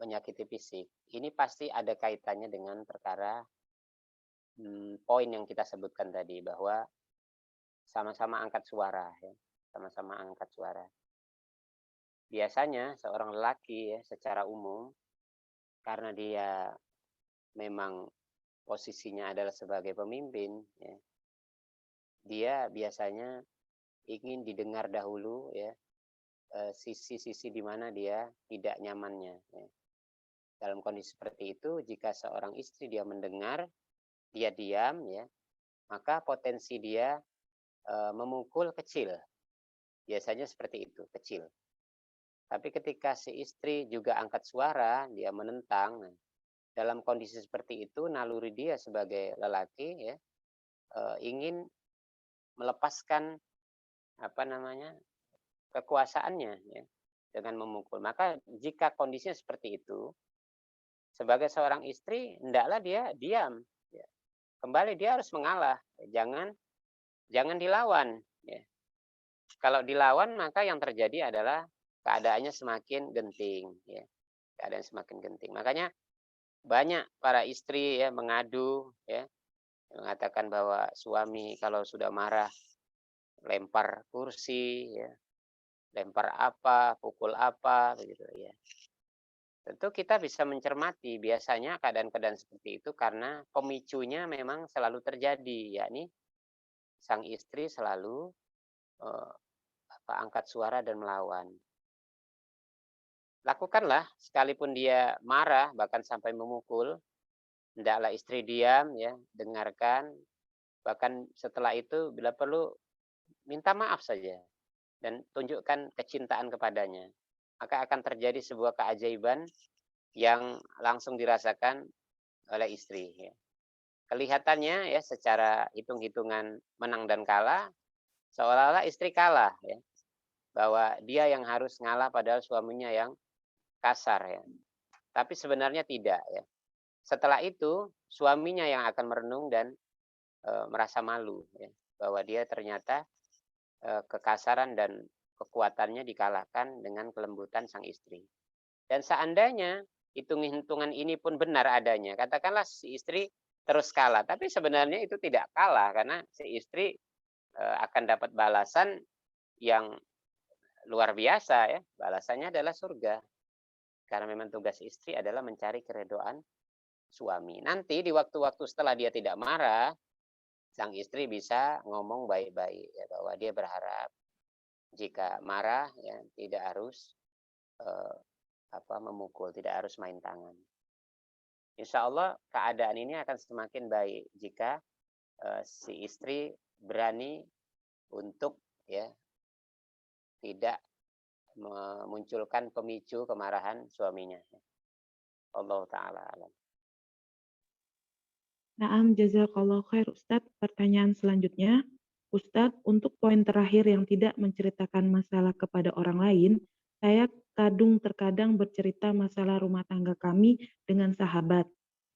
menyakiti fisik, ini pasti ada kaitannya dengan perkara poin yang kita sebutkan tadi bahwa sama-sama angkat suara ya, sama-sama angkat suara. Biasanya seorang lelaki ya secara umum karena dia memang posisinya adalah sebagai pemimpin ya, dia biasanya ingin didengar dahulu ya sisi-sisi di mana dia tidak nyamannya ya. Dalam kondisi seperti itu jika seorang istri dia mendengar dia diam ya, maka potensi dia memukul kecil. Biasanya seperti itu, kecil. Tapi ketika si istri juga angkat suara, dia menentang. Nah, dalam kondisi seperti itu, naluri dia sebagai lelaki ya ingin melepaskan kekuasaannya ya, dengan memukul. Maka jika kondisinya seperti itu, sebagai seorang istri, hendaklah dia diam. Ya. Kembali dia harus mengalah, jangan dilawan. Ya. Kalau dilawan maka yang terjadi adalah keadaannya semakin genting. Ya. Keadaan semakin genting. Makanya banyak para istri ya mengadu, ya mengatakan bahwa suami kalau sudah marah lempar kursi, ya, lempar apa, pukul apa, begitu ya. Tentu kita bisa mencermati biasanya keadaan-keadaan seperti itu karena pemicunya memang selalu terjadi, yakni sang istri selalu angkat suara dan melawan. Lakukanlah sekalipun dia marah bahkan sampai memukul, hendaklah istri diam ya, dengarkan, bahkan setelah itu bila perlu minta maaf saja dan tunjukkan kecintaan kepadanya. Maka akan terjadi sebuah keajaiban yang langsung dirasakan oleh istri ya. Kelihatannya ya secara hitung-hitungan menang dan kalah seolah-olah istri kalah ya. Bahwa dia yang harus ngalah padahal suaminya yang kasar ya. Tapi sebenarnya tidak ya. Setelah itu suaminya yang akan merenung dan merasa malu ya, bahwa dia ternyata kekasaran dan kekuatannya dikalahkan dengan kelembutan sang istri. Dan seandainya hitung-hitungan ini pun benar adanya, katakanlah si istri terus kalah, tapi sebenarnya itu tidak kalah karena si istri akan dapat balasan yang luar biasa ya. Balasannya adalah surga. Karena memang tugas istri adalah mencari keridhaan suami. Nanti di waktu-waktu setelah dia tidak marah, sang istri bisa ngomong baik-baik ya, bahwa dia berharap jika marah ya tidak harus memukul, tidak harus main tangan. Insya Allah keadaan ini akan semakin baik jika si istri berani untuk ya tidak memunculkan pemicu kemarahan suaminya. Allah taala alam. Naam, jazakallah khair Ustadz. Pertanyaan selanjutnya, Ustadz, untuk poin terakhir yang tidak menceritakan masalah kepada orang lain, saya terkadang bercerita masalah rumah tangga kami dengan sahabat.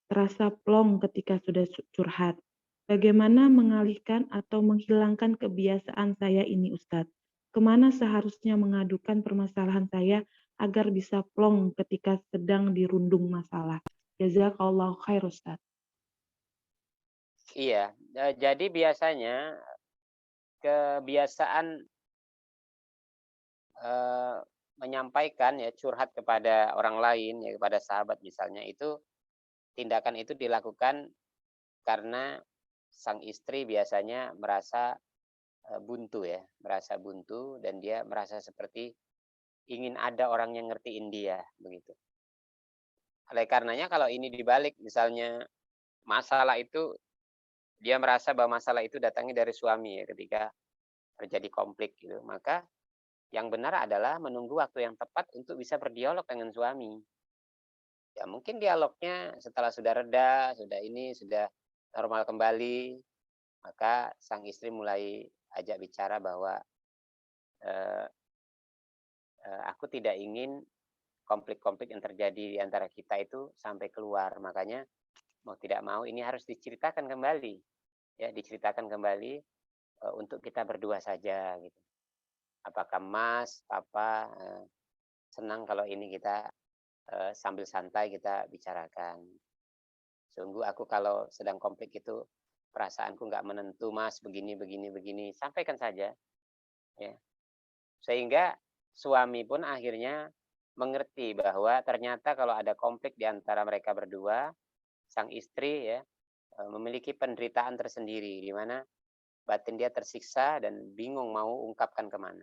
Terasa plong ketika sudah curhat. Bagaimana mengalihkan atau menghilangkan kebiasaan saya ini Ustadz? Kemana seharusnya mengadukan permasalahan saya agar bisa plong ketika sedang dirundung masalah? Jazakallah khair Ustadz. Iya, jadi biasanya kebiasaan eh, menyampaikan ya curhat kepada orang lain ya kepada sahabat misalnya itu tindakan itu dilakukan karena sang istri biasanya merasa buntu ya, merasa buntu dan dia merasa seperti ingin ada orang yang ngertiin dia begitu. Oleh karenanya kalau ini dibalik misalnya masalah itu dia merasa bahwa masalah itu datangnya dari suami ya ketika terjadi konflik gitu, maka yang benar adalah menunggu waktu yang tepat untuk bisa berdialog dengan suami. Ya mungkin dialognya setelah sudah reda, sudah normal kembali, maka sang istri mulai ajak bicara bahwa eh, aku tidak ingin konflik-konflik yang terjadi di antara kita itu sampai keluar. Makanya mau tidak mau ini harus diceritakan kembali, ya diceritakan kembali untuk kita berdua saja gitu. Apakah Mas, Papa senang kalau ini kita sambil santai kita bicarakan. Sungguh aku kalau sedang konflik itu perasaanku nggak menentu Mas, begini, begini, begini. Sampaikan saja. Ya. Sehingga suami pun akhirnya mengerti bahwa ternyata kalau ada konflik di antara mereka berdua, sang istri ya memiliki penderitaan tersendiri di mana batin dia tersiksa dan bingung mau ungkapkan kemana.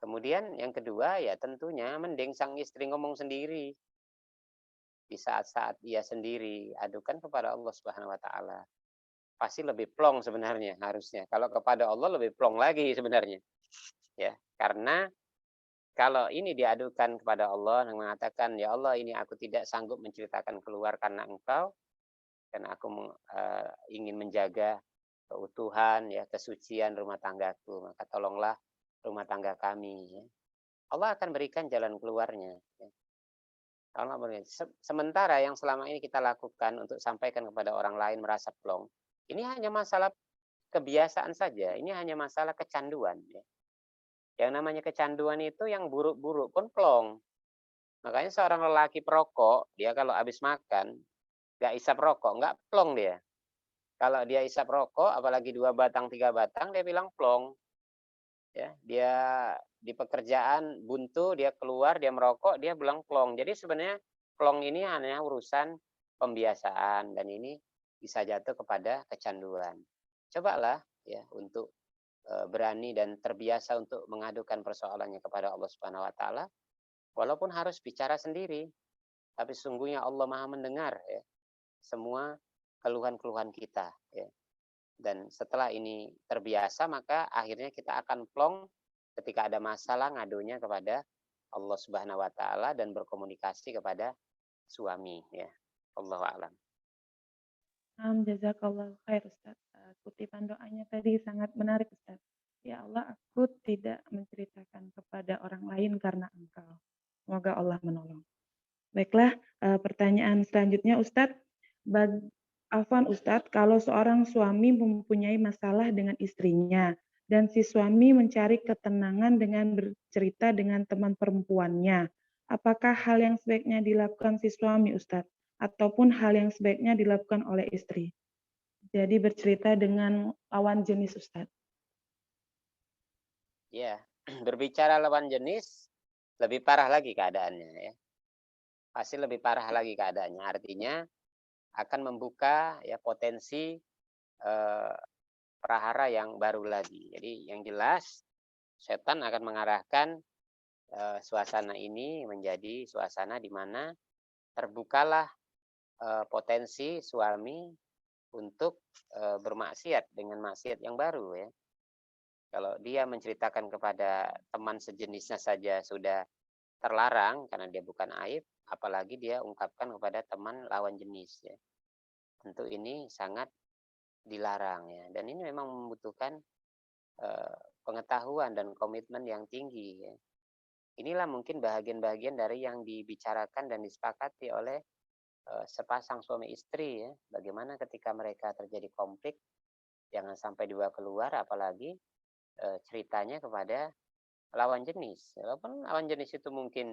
Kemudian yang kedua ya tentunya mending sang istri ngomong sendiri di saat-saat dia sendiri, adukan kepada Allah Subhanahu wa taala. Pasti lebih plong sebenarnya harusnya. Kalau kepada Allah lebih plong lagi sebenarnya. Ya, karena kalau ini diadukan kepada Allah yang mengatakan, "Ya Allah, ini aku tidak sanggup menceritakan keluar karena Engkau dan aku ingin menjaga keutuhan ya, kesucian rumah tanggaku, maka tolonglah rumah tangga kami." Ya. Allah akan berikan jalan keluarnya. Ya. Sementara yang selama ini kita lakukan untuk sampaikan kepada orang lain merasa plong, ini hanya masalah kebiasaan saja, ini hanya masalah kecanduan. Ya. Yang namanya kecanduan itu yang buruk-buruk pun plong. Makanya seorang lelaki perokok, dia kalau habis makan, nggak isap rokok, nggak plong dia. Kalau dia isap rokok, apalagi 2 batang, 3 batang, dia bilang plong. Ya, dia di pekerjaan buntu, dia keluar, dia merokok, dia bilang plong. Jadi sebenarnya plong ini hanya urusan pembiasaan dan ini bisa jatuh kepada kecanduan. Cobalah ya untuk berani dan terbiasa untuk mengadukan persoalannya kepada Allah Subhanahu wa taala walaupun harus bicara sendiri. Tapi sesungguhnya Allah Maha mendengar ya semua keluhan-keluhan kita ya. Dan setelah ini terbiasa maka akhirnya kita akan plong ketika ada masalah ngadunya kepada Allah Subhanahu wa taala dan berkomunikasi kepada suami ya. Allahu a'lam. Jazakallah khair Ustaz. Kutipan doanya tadi sangat menarik Ustaz. Ya Allah, aku tidak menceritakan kepada orang lain karena Engkau. Semoga Allah menolong. Baiklah, pertanyaan selanjutnya Ustadz. Afwan Ustadz, kalau seorang suami mempunyai masalah dengan istrinya dan si suami mencari ketenangan dengan bercerita dengan teman perempuannya, apakah hal yang sebaiknya dilakukan si suami Ustadz? Ataupun hal yang sebaiknya dilakukan oleh istri? Jadi bercerita dengan lawan jenis Ustadz. Ya, berbicara lawan jenis lebih parah lagi keadaannya ya. Pasti lebih parah lagi keadaannya. Artinya akan membuka ya potensi eh, prahara yang baru lagi. Jadi yang jelas setan akan mengarahkan suasana ini menjadi suasana di mana terbukalah potensi suami untuk bermaksiat dengan maksiat yang baru ya. Kalau dia menceritakan kepada teman sejenisnya saja sudah terlarang karena dia bukan aib, apalagi dia ungkapkan kepada teman lawan jenis ya. Tentu ini sangat dilarang ya. Dan ini memang membutuhkan pengetahuan dan komitmen yang tinggi ya. Inilah mungkin bahagian-bahagian dari yang dibicarakan dan disepakati oleh sepasang suami istri ya. Bagaimana ketika mereka terjadi konflik, jangan sampai dibawa keluar, apalagi ceritanya kepada lawan jenis. Walaupun lawan jenis itu mungkin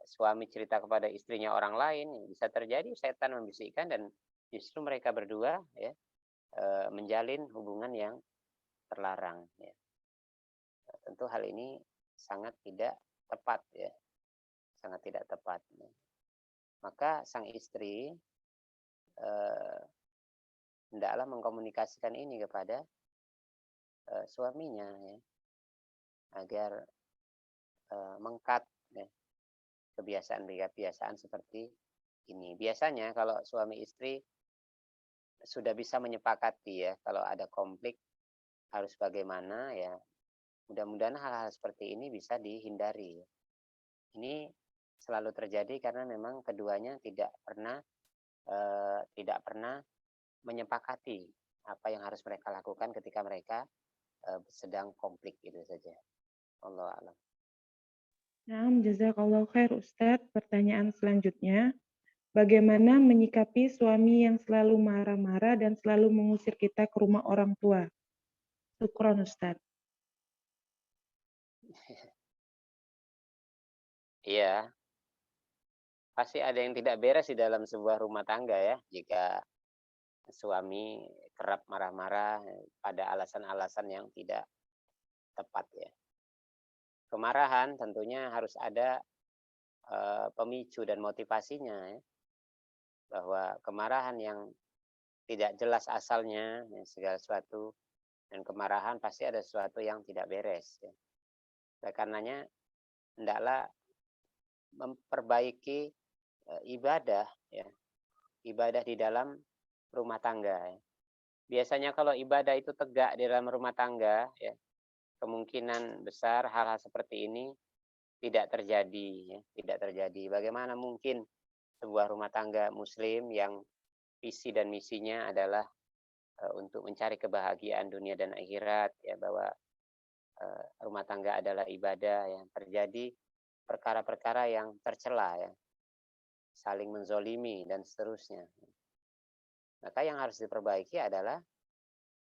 suami cerita kepada istrinya orang lain, bisa terjadi setan membisikkan dan justru mereka berdua ya menjalin hubungan yang terlarang. Ya. Tentu hal ini sangat tidak tepat ya, sangat tidak tepat. Maka sang istri hendaklah mengkomunikasikan ini kepada suaminya ya, agar mengkat ya, kebiasaan-kebiasaan seperti ini. Biasanya kalau suami istri sudah bisa menyepakati ya, kalau ada konflik harus bagaimana ya, mudah-mudahan hal-hal seperti ini bisa dihindari. Ini selalu terjadi karena memang keduanya tidak pernah menyepakati apa yang harus mereka lakukan ketika mereka sedang konflik itu saja. Allah alam. Nah, jazakallah khair Ustadz. Pertanyaan selanjutnya, bagaimana menyikapi suami yang selalu marah-marah dan selalu mengusir kita ke rumah orang tua? Syukron Ustadz. Iya, pasti ada yang tidak beres di dalam sebuah rumah tangga ya, jika suami kerap marah-marah pada alasan-alasan yang tidak tepat ya. Kemarahan tentunya harus ada pemicu dan motivasinya ya. Bahwa kemarahan yang tidak jelas asalnya ya, segala sesuatu, dan kemarahan pasti ada sesuatu yang tidak beres ya. Oleh karenanya hendaklah memperbaiki ibadah ya, ibadah di dalam rumah tangga ya. Biasanya kalau ibadah itu tegak di dalam rumah tangga ya, kemungkinan besar hal-hal seperti ini tidak terjadi ya, tidak terjadi. Bagaimana mungkin sebuah rumah tangga muslim yang visi dan misinya adalah untuk mencari kebahagiaan dunia dan akhirat ya, bahwa rumah tangga adalah ibadah, yang terjadi perkara-perkara yang tercela ya, saling menzolimi dan seterusnya. Maka yang harus diperbaiki adalah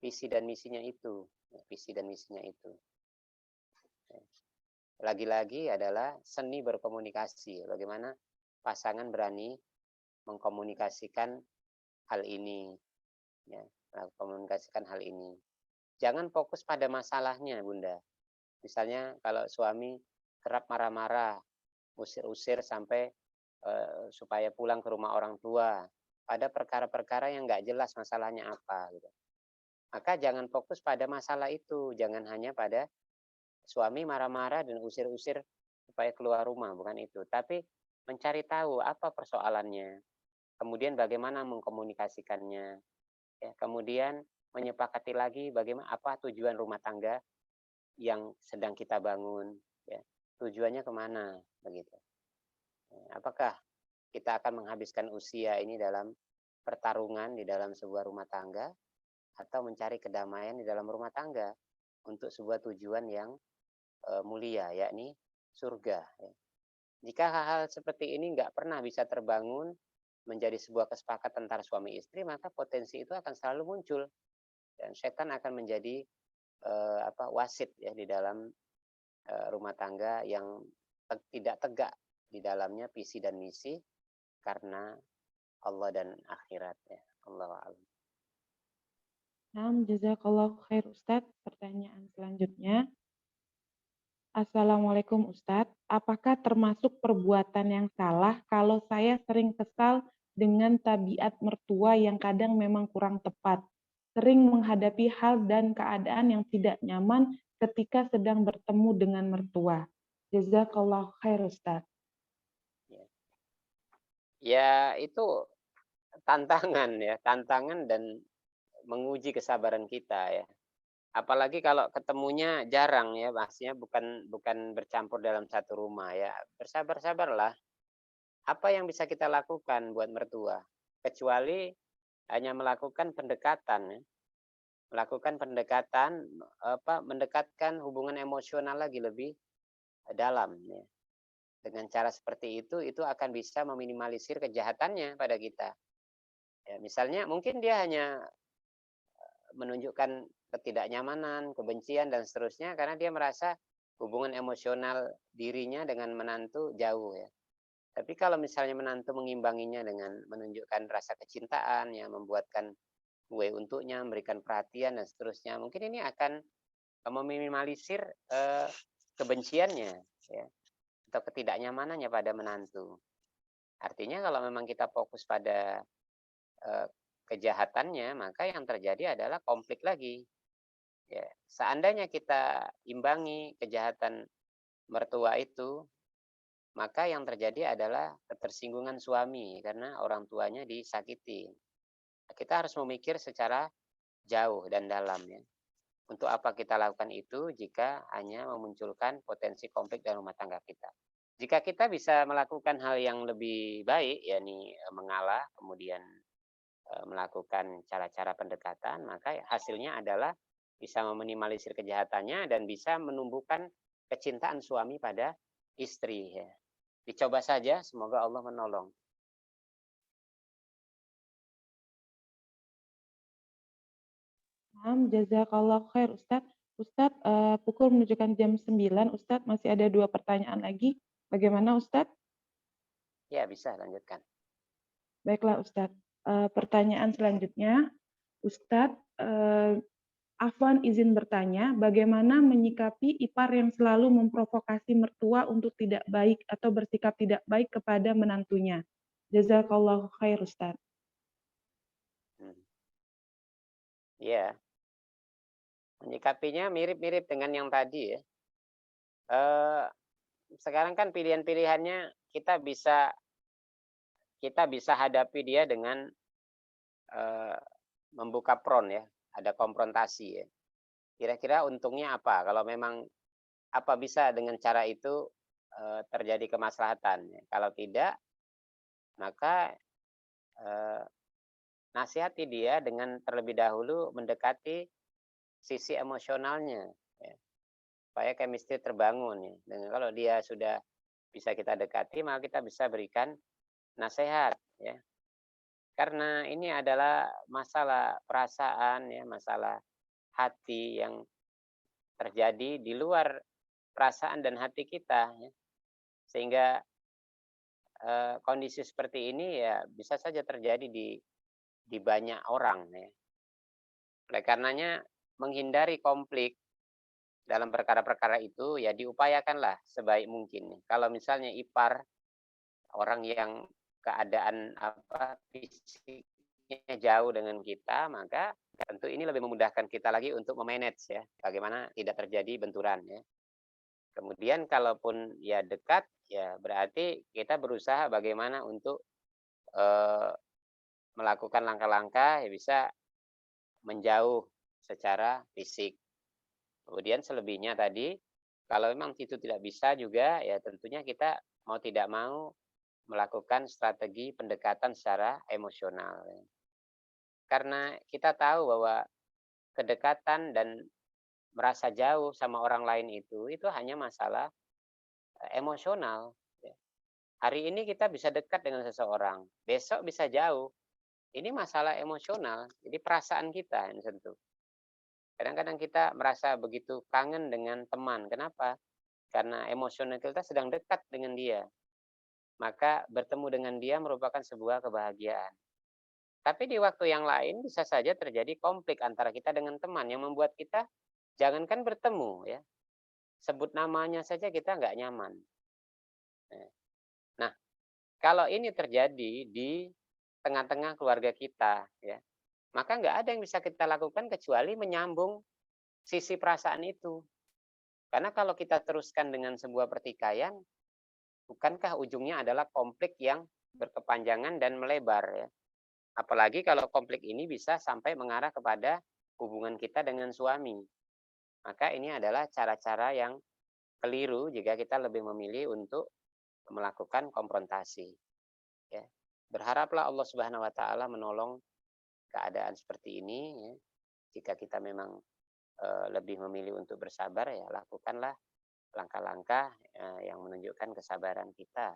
visi dan misinya itu, visi dan misinya itu. Lagi-lagi adalah seni berkomunikasi. Bagaimana pasangan berani mengkomunikasikan hal ini, ya, mengkomunikasikan hal ini. Jangan fokus pada masalahnya, Bunda. Misalnya kalau suami kerap marah-marah, usir-usir sampai supaya pulang ke rumah orang tua, pada perkara-perkara yang nggak jelas masalahnya apa gitu. Maka jangan fokus pada masalah itu, jangan hanya pada suami marah-marah dan usir-usir supaya keluar rumah, bukan itu. Tapi mencari tahu apa persoalannya, kemudian bagaimana mengkomunikasikannya, ya, kemudian menyepakati lagi bagaimana apa tujuan rumah tangga yang sedang kita bangun, ya, tujuannya kemana, begitu. Apakah kita akan menghabiskan usia ini dalam pertarungan di dalam sebuah rumah tangga, atau mencari kedamaian di dalam rumah tangga untuk sebuah tujuan yang mulia, yakni surga. Ya. Jika hal-hal seperti ini nggak pernah bisa terbangun menjadi sebuah kesepakatan antara suami istri, maka potensi itu akan selalu muncul dan setan akan menjadi wasit ya di dalam rumah tangga yang tidak tegak di dalamnya visi dan misi karena Allah dan akhirat ya. Allahu a'lam. Nah, jazakallah khair Ustadz. Pertanyaan selanjutnya, Assalamualaikum Ustadz, apakah termasuk perbuatan yang salah kalau saya sering kesal dengan tabiat mertua yang kadang memang kurang tepat, sering menghadapi hal dan keadaan yang tidak nyaman ketika sedang bertemu dengan mertua? Jazakallah khair Ustadz. Ya, itu tantangan ya, tantangan dan menguji kesabaran kita ya. Apalagi kalau ketemunya jarang ya, maksudnya bukan bukan bercampur dalam satu rumah ya. Bersabar-sabarlah. Apa yang bisa kita lakukan buat mertua? Kecuali hanya melakukan pendekatan ya. Melakukan pendekatan apa mendekatkan hubungan emosional lagi lebih dalam ya. Dengan cara seperti itu akan bisa meminimalisir kejahatannya pada kita. Ya, misalnya mungkin dia hanya menunjukkan ketidaknyamanan, kebencian dan seterusnya karena dia merasa hubungan emosional dirinya dengan menantu jauh ya. Tapi kalau misalnya menantu mengimbanginya dengan menunjukkan rasa kecintaan, ya, membuatkan kue untuknya, memberikan perhatian dan seterusnya, mungkin ini akan meminimalisir kebenciannya, ya, atau ketidaknyamanannya pada menantu. Artinya kalau memang kita fokus pada kejahatannya, maka yang terjadi adalah konflik lagi. Ya, seandainya kita imbangi kejahatan mertua itu, maka yang terjadi adalah ketersinggungan suami karena orang tuanya disakiti. Kita harus memikir secara jauh dan dalam ya. Untuk apa kita lakukan itu jika hanya memunculkan potensi konflik dalam rumah tangga kita. Jika kita bisa melakukan hal yang lebih baik, yakni mengalah, kemudian melakukan cara-cara pendekatan, maka hasilnya adalah bisa meminimalisir kejahatannya dan bisa menumbuhkan kecintaan suami pada istri ya. Dicoba saja, semoga Allah menolong. Jazakallah khair Ustadz. Ustadz, pukul menunjukkan jam 9. Ustadz, masih ada 2 pertanyaan lagi. Bagaimana Ustadz? Ya, bisa lanjutkan. Baiklah Ustadz. Pertanyaan selanjutnya, Ustadz, Afwan izin bertanya, bagaimana menyikapi ipar yang selalu memprovokasi mertua untuk tidak baik atau bersikap tidak baik kepada menantunya? Jazakallahu khair Ustadz. Ya, menyikapinya mirip-mirip dengan yang tadi ya. Sekarang kan pilihan-pilihannya kita bisa hadapi dia dengan membuka front ya, ada konfrontasi ya. Kira-kira untungnya apa? Kalau memang apa bisa dengan cara itu terjadi kemaslahatan? Ya. Kalau tidak, maka nasihati dia dengan terlebih dahulu mendekati sisi emosionalnya, ya, supaya chemistry terbangun. Ya. Dan kalau dia sudah bisa kita dekati, maka kita bisa berikan nasihat. Ya. Karena ini adalah masalah perasaan, ya, masalah hati yang terjadi di luar perasaan dan hati kita. Ya. Sehingga kondisi seperti ini ya bisa saja terjadi di banyak orang. Ya. Oleh karenanya menghindari konflik dalam perkara-perkara itu ya diupayakanlah sebaik mungkin. Kalau misalnya ipar orang yang keadaan fisiknya jauh dengan kita, maka tentu ini lebih memudahkan kita lagi untuk memanage ya, bagaimana tidak terjadi benturan ya. Kemudian kalaupun ya dekat ya berarti kita berusaha bagaimana untuk melakukan langkah-langkah ya bisa menjauh secara fisik. Kemudian selebihnya tadi, kalau memang itu tidak bisa juga, ya tentunya kita mau tidak mau melakukan strategi pendekatan secara emosional. Karena kita tahu bahwa kedekatan dan merasa jauh sama orang lain itu hanya masalah emosional. Hari ini kita bisa dekat dengan seseorang, besok bisa jauh. Ini masalah emosional, jadi perasaan kita yang tentu. Kadang-kadang kita merasa begitu kangen dengan teman. Kenapa? Karena emosional kita sedang dekat dengan dia. Maka bertemu dengan dia merupakan sebuah kebahagiaan. Tapi di waktu yang lain bisa saja terjadi konflik antara kita dengan teman yang membuat kita jangankan bertemu ya. Sebut namanya saja kita nggak nyaman. Nah, kalau ini terjadi di tengah-tengah keluarga kita ya, maka nggak ada yang bisa kita lakukan kecuali menyambung sisi perasaan itu. Karena kalau kita teruskan dengan sebuah pertikaian, bukankah ujungnya adalah konflik yang berkepanjangan dan melebar ya. Apalagi kalau konflik ini bisa sampai mengarah kepada hubungan kita dengan suami. Maka ini adalah cara-cara yang keliru jika kita lebih memilih untuk melakukan konfrontasi. Ya. Berharaplah Allah Subhanahu wa taala menolong keadaan seperti ini ya. Jika kita memang lebih memilih untuk bersabar ya lakukanlah langkah-langkah yang menunjukkan kesabaran kita.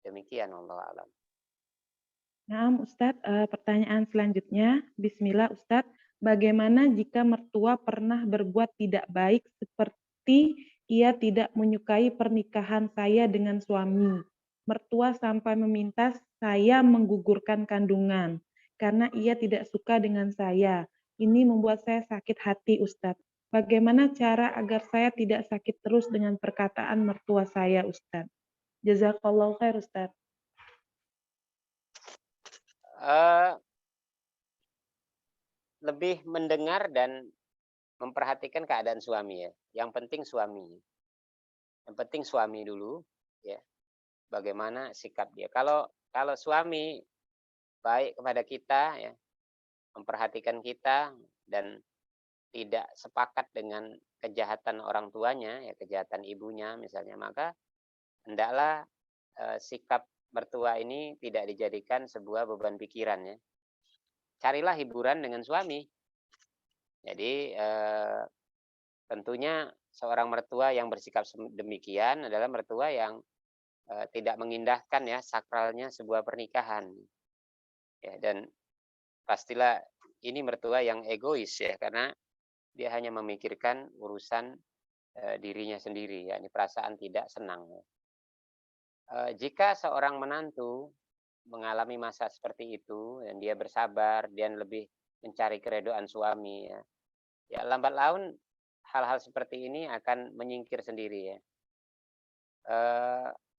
Demikian Allah alam. Nah, Ustadz, pertanyaan selanjutnya, Bismillah Ustadz, bagaimana jika mertua pernah berbuat tidak baik seperti ia tidak menyukai pernikahan saya dengan suami? Mertua sampai meminta saya menggugurkan kandungan karena ia tidak suka dengan saya. Ini membuat saya sakit hati, Ustadz. Bagaimana cara agar saya tidak sakit terus dengan perkataan mertua saya, Ustadz? Jazakallahu khair, Ustadz. Lebih mendengar dan memperhatikan keadaan suami ya. Yang penting suami. Yang penting suami dulu ya. Bagaimana sikap dia. Kalau suami baik kepada kita ya, memperhatikan kita dan tidak sepakat dengan kejahatan orang tuanya ya, kejahatan ibunya misalnya, maka hendaklah sikap mertua ini tidak dijadikan sebuah beban pikiran ya. Carilah hiburan dengan suami. Jadi tentunya seorang mertua yang bersikap demikian adalah mertua yang tidak mengindahkan ya sakralnya sebuah pernikahan. Ya, dan pastilah ini mertua yang egois ya, karena dia hanya memikirkan urusan dirinya sendiri, yakni perasaan tidak senang. Jika seorang menantu mengalami masa seperti itu dan dia bersabar, dia lebih mencari keredoan suami ya. Ya lambat laun hal-hal seperti ini akan menyingkir sendiri ya.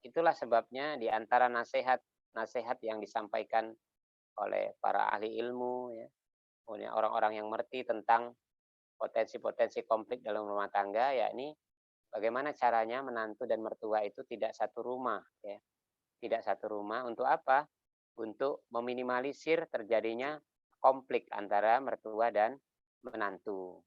Itulah sebabnya di antara nasihat yang disampaikan oleh para ahli ilmu ya, orang-orang yang mengerti tentang potensi-potensi konflik dalam rumah tangga, yakni bagaimana caranya menantu dan mertua itu tidak satu rumah ya. Tidak satu rumah untuk apa? Untuk meminimalisir terjadinya konflik antara mertua dan menantu.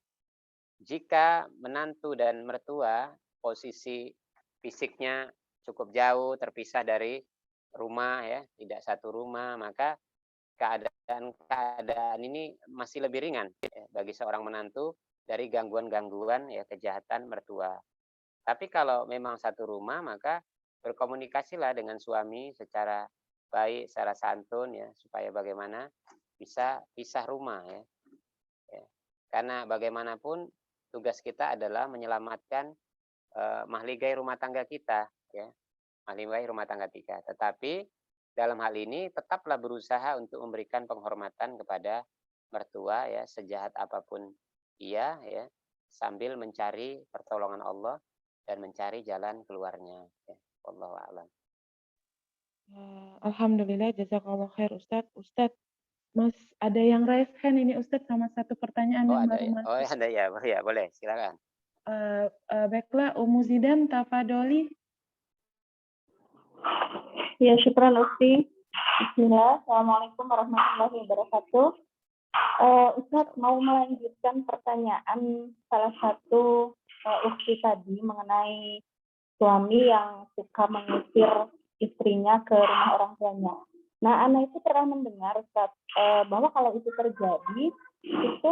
Jika menantu dan mertua posisi fisiknya cukup jauh, terpisah dari rumah ya, tidak satu rumah, maka keadaan ini masih lebih ringan ya, bagi seorang menantu dari gangguan-gangguan ya kejahatan mertua. Tapi kalau memang satu rumah, maka berkomunikasilah dengan suami secara baik, secara santun ya, supaya bagaimana bisa pisah rumah ya. Karena bagaimanapun tugas kita adalah menyelamatkan mahligai rumah tangga kita ya, mahligai rumah tangga kita. Tetapi dalam hal ini tetaplah berusaha untuk memberikan penghormatan kepada mertua ya, sejahat apapun ia ya, sambil mencari pertolongan Allah dan mencari jalan keluarnya ya. Wallahu a'lam. Alhamdulillah, jazakallah khair Ustadz. Ustadz, Mas, ada yang raise hand ini Ustadz sama satu pertanyaan Oh yang ada baru ya, oh masuk. ada ya, ya boleh silakan. Baiklah, Zidan, tafadoli. Ya, syukran Usti. Bismillah. Assalamualaikum warahmatullahi wabarakatuh. Ustadz mau melanjutkan pertanyaan salah satu Usti tadi mengenai suami yang suka mengusir istrinya ke rumah orang tuanya. Nah, Ana itu pernah mendengar Ustadz, bahwa kalau itu terjadi, itu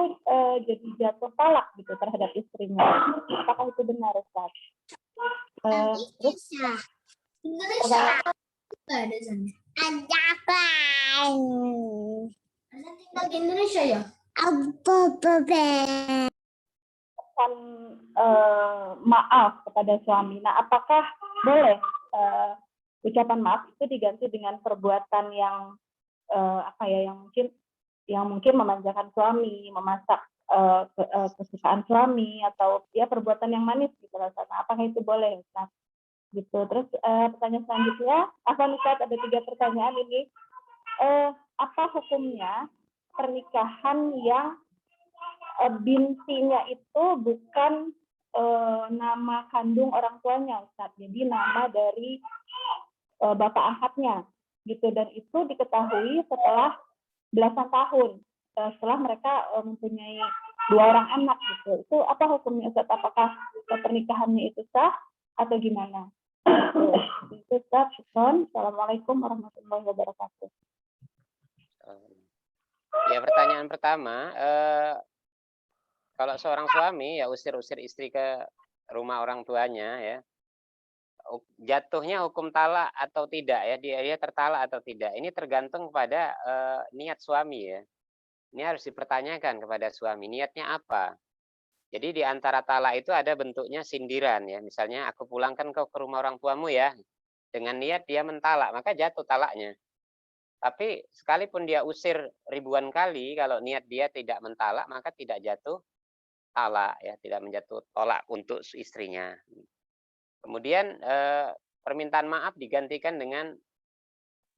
jadi jatuh talak gitu terhadap istrinya. Apakah itu benar Ustadz? Terus ada sana. Ada apa? Tinggal di Indonesia ya? Maaf kepada suami. Nah, apakah boleh ucapan maaf itu diganti dengan perbuatan yang yang mungkin memanjakan suami, memasak kesukaan suami, atau ya perbuatan yang manis gitu rasanya. Apakah itu boleh? Nah, gitu. Terus pertanyaan selanjutnya, Ustaz, ada 3 pertanyaan ini. Apa hukumnya pernikahan yang bintinya itu bukan nama kandung orang tuanya, Ustaz. Jadi nama dari bapak angkatnya gitu, dan itu diketahui setelah belasan tahun setelah mereka mempunyai 2 orang anak gitu. Itu apa hukumnya Ustaz? Apakah pernikahannya itu sah atau gimana? Itu Ustaz. Assalamualaikum warahmatullahi wabarakatuh. Ya, pertanyaan pertama, kalau seorang suami ya usir-usir istri ke rumah orang tuanya ya, jatuhnya hukum talak atau tidak ya, dia tertalak atau tidak, ini tergantung kepada niat suami ya. Ini harus dipertanyakan kepada suami, niatnya apa. Jadi di antara talak itu ada bentuknya sindiran ya, misalnya aku pulangkan kau ke rumah orang tuamu ya, dengan niat dia mentalak, maka jatuh talaknya. Tapi sekalipun dia usir ribuan kali, kalau niat dia tidak mentalak, maka tidak jatuh talak ya, tidak menjatuh tolak untuk istrinya. Kemudian permintaan maaf digantikan dengan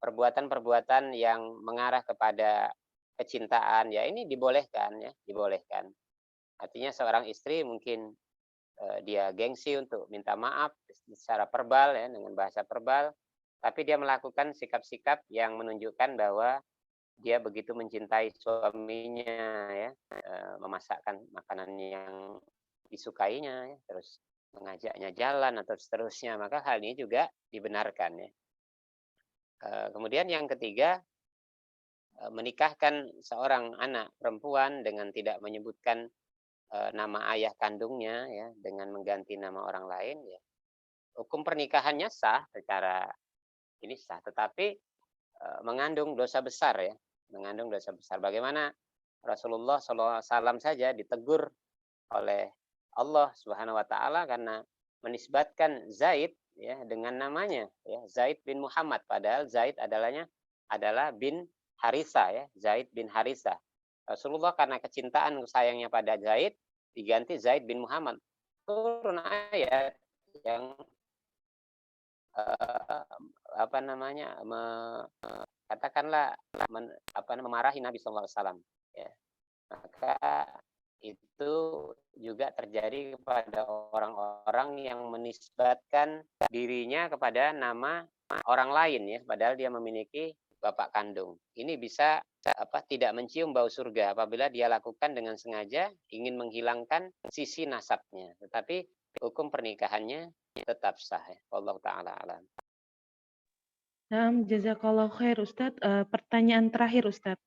perbuatan-perbuatan yang mengarah kepada kecintaan ya, ini dibolehkan ya, dibolehkan. Artinya seorang istri mungkin dia gengsi untuk minta maaf secara verbal ya, dengan bahasa verbal, tapi dia melakukan sikap-sikap yang menunjukkan bahwa dia begitu mencintai suaminya ya, memasakkan makanan yang disukainya ya, terus mengajaknya jalan atau seterusnya, maka hal ini juga dibenarkan ya. Kemudian yang ketiga, menikahkan seorang anak perempuan dengan tidak menyebutkan nama ayah kandungnya ya, dengan mengganti nama orang lain ya, hukum pernikahannya sah, secara ini sah, tetapi mengandung dosa besar ya, mengandung dosa besar. Bagaimana Rasulullah SAW saja ditegur oleh Allah Subhanahu wa taala karena menisbatkan Zaid ya dengan namanya ya, Zaid bin Muhammad, padahal Zaid adalah bin Harisa ya, Zaid bin Harisa. Rasulullah karena kecintaan sayangnya pada Zaid diganti Zaid bin Muhammad. Turun ayat yang katakanlah memarahi Nabi SAW ya. Maka itu juga terjadi kepada orang-orang yang menisbatkan dirinya kepada nama orang lain ya, padahal dia memiliki bapak kandung. Ini bisa tidak mencium bau surga apabila dia lakukan dengan sengaja ingin menghilangkan sisi nasabnya. Tetapi hukum pernikahannya tetap sah ya. Wallahu taala alam. Jazakallah khair Ustadz. Pertanyaan terakhir Ustadz.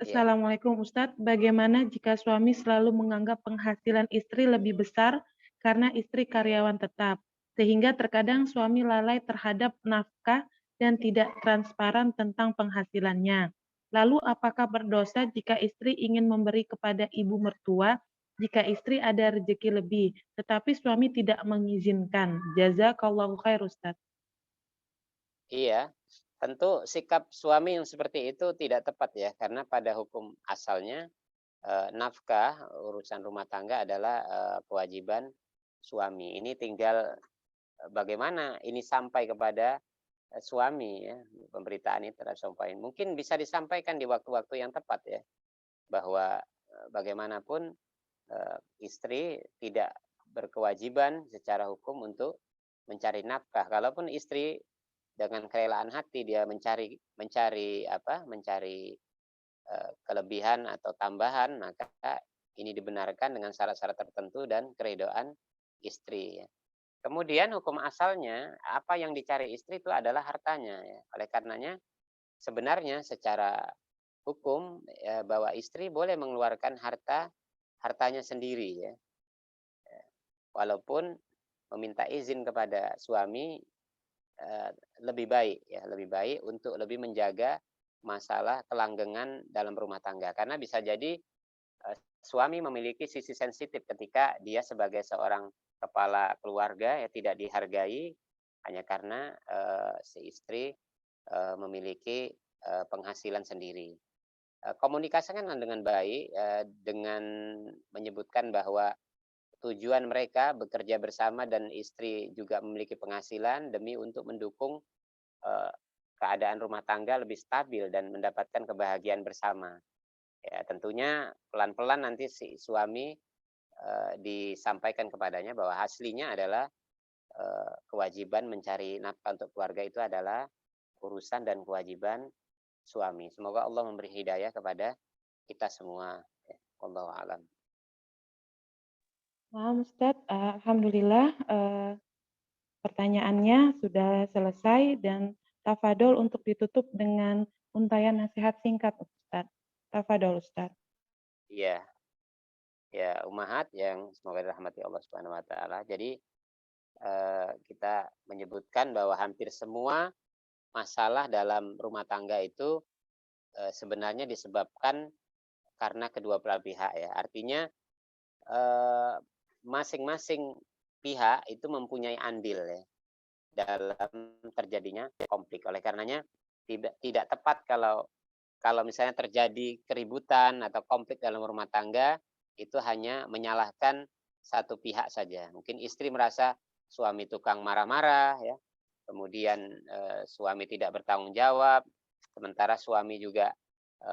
Assalamualaikum Ustadz. Bagaimana jika suami selalu menganggap penghasilan istri lebih besar karena istri karyawan tetap, sehingga terkadang suami lalai terhadap nafkah dan tidak transparan tentang penghasilannya. Lalu apakah berdosa jika istri ingin memberi kepada ibu mertua jika istri ada rezeki lebih, tetapi suami tidak mengizinkan? Jazakallahu khair Ustadz. Iya, tentu sikap suami yang seperti itu tidak tepat ya, karena pada hukum asalnya nafkah urusan rumah tangga adalah kewajiban suami. Ini tinggal bagaimana ini sampai kepada suami ya, pemberitaan ini terhadap suami. Mungkin bisa disampaikan di waktu-waktu yang tepat ya, bahwa bagaimanapun istri tidak berkewajiban secara hukum untuk mencari nafkah. Kalaupun istri dengan kerelaan hati dia mencari kelebihan atau tambahan, maka ini dibenarkan dengan syarat-syarat tertentu dan keridhaan istri ya. Kemudian hukum asalnya apa yang dicari istri itu adalah hartanya ya. Oleh karenanya sebenarnya secara hukum ya, bahwa istri boleh mengeluarkan hartanya sendiri ya. Walaupun meminta izin kepada suami lebih baik untuk lebih menjaga masalah kelanggengan dalam rumah tangga, karena bisa jadi suami memiliki sisi sensitif ketika dia sebagai seorang kepala keluarga ya tidak dihargai hanya karena si istri memiliki penghasilan sendiri. Komunikasikan dengan baik dengan menyebutkan bahwa tujuan mereka bekerja bersama dan istri juga memiliki penghasilan demi untuk mendukung keadaan rumah tangga lebih stabil dan mendapatkan kebahagiaan bersama. Ya, tentunya pelan-pelan nanti si suami disampaikan kepadanya bahwa aslinya adalah kewajiban mencari nafkah untuk keluarga itu adalah urusan dan kewajiban suami. Semoga Allah memberi hidayah kepada kita semua. Wallahu a'lam. Nah, Ustadz, alhamdulillah pertanyaannya sudah selesai dan tafadol untuk ditutup dengan untayan nasihat singkat, Ustadz. Tafadol, Ustadz. Iya. Ya, ummahat yang semoga dirahmati Allah Subhanahu wa taala. Jadi kita menyebutkan bahwa hampir semua masalah dalam rumah tangga itu sebenarnya disebabkan karena kedua belah pihak ya. Artinya masing-masing pihak itu mempunyai andil ya dalam terjadinya konflik. Oleh karenanya tidak tepat kalau misalnya terjadi keributan atau konflik dalam rumah tangga itu hanya menyalahkan satu pihak saja. Mungkin istri merasa suami tukang marah-marah ya. Kemudian suami tidak bertanggung jawab, sementara suami juga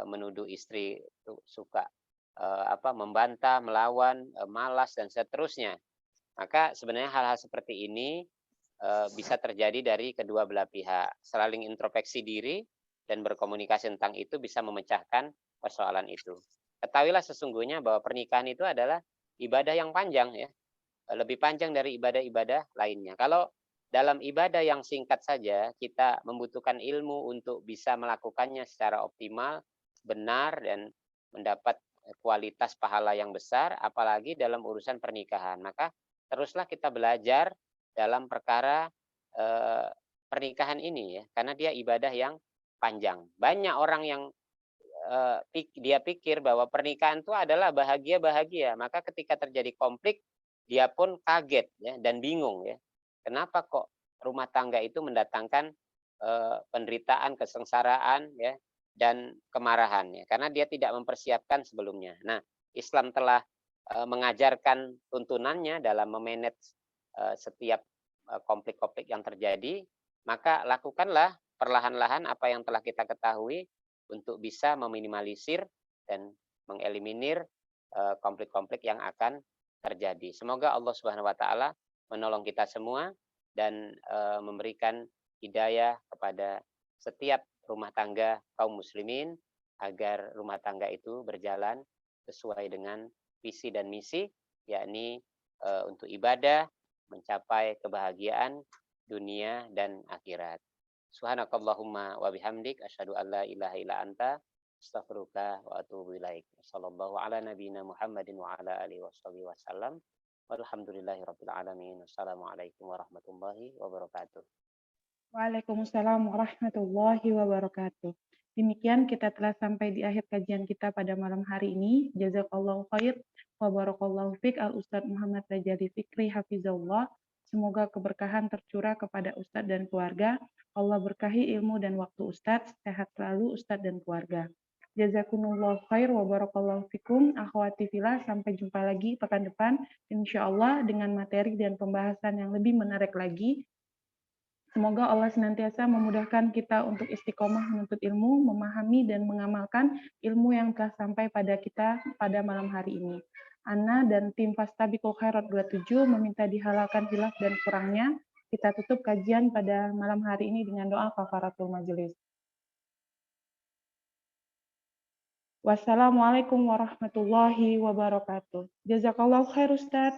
menuduh istri suka membantah, melawan, malas dan seterusnya. Maka sebenarnya hal-hal seperti ini bisa terjadi dari kedua belah pihak. Saling introspeksi diri dan berkomunikasi tentang itu bisa memecahkan persoalan itu. Ketahuilah sesungguhnya bahwa pernikahan itu adalah ibadah yang panjang ya. Lebih panjang dari ibadah-ibadah lainnya. Kalau dalam ibadah yang singkat saja kita membutuhkan ilmu untuk bisa melakukannya secara optimal, benar dan mendapat kualitas pahala yang besar, apalagi dalam urusan pernikahan. Maka teruslah kita belajar dalam perkara pernikahan ini ya, karena dia ibadah yang panjang. Banyak orang yang dia pikir bahwa pernikahan itu adalah bahagia-bahagia, maka ketika terjadi konflik dia pun kaget ya dan bingung ya. Kenapa kok rumah tangga itu mendatangkan penderitaan, kesengsaraan ya dan kemarahan ya, karena dia tidak mempersiapkan sebelumnya. Nah, Islam telah mengajarkan tuntunannya dalam memanage setiap konflik-konflik yang terjadi, maka lakukanlah perlahan-lahan apa yang telah kita ketahui untuk bisa meminimalisir dan mengeliminir konflik-konflik yang akan terjadi. Semoga Allah Subhanahu wa taala menolong kita semua dan memberikan hidayah kepada setiap rumah tangga kaum muslimin agar rumah tangga itu berjalan sesuai dengan visi dan misi, yakni untuk ibadah, mencapai kebahagiaan dunia dan akhirat. Subhanakallahumma wa bihamdik asyhadu an la ilaha illa anta astaghfiruka wa atubu ilaik. Sallallahu ala nabiyyina Muhammadin wa ala alihi wasallam. Walhamdulillahirabbil alamin. Wassalamualaikum warahmatullahi wabarakatuh. Waalaikumsalam warahmatullahi wabarakatuh. Demikian kita telah sampai di akhir kajian kita pada malam hari ini. Jazakallahu khair wa barakallahu fik al Ustadz Muhammad Rajali Fikri hafizahullah. Semoga keberkahan tercurah kepada Ustadz dan keluarga. Allah berkahi ilmu dan waktu Ustadz. Sehat selalu Ustadz dan keluarga. Jazakumullahu khair wa barakallahu fikum. Akhwati fillah, sampai jumpa lagi pekan depan insyaallah dengan materi dan pembahasan yang lebih menarik lagi. Semoga Allah senantiasa memudahkan kita untuk istiqomah menuntut ilmu, memahami dan mengamalkan ilmu yang telah sampai pada kita pada malam hari ini. Ana dan tim Fastabiqul Khairat 27 meminta dihalalkan khilaf dan kurangnya. Kita tutup kajian pada malam hari ini dengan doa kafaratul majelis. Wassalamualaikum warahmatullahi wabarakatuh. Jazakallahu khair Ustaz.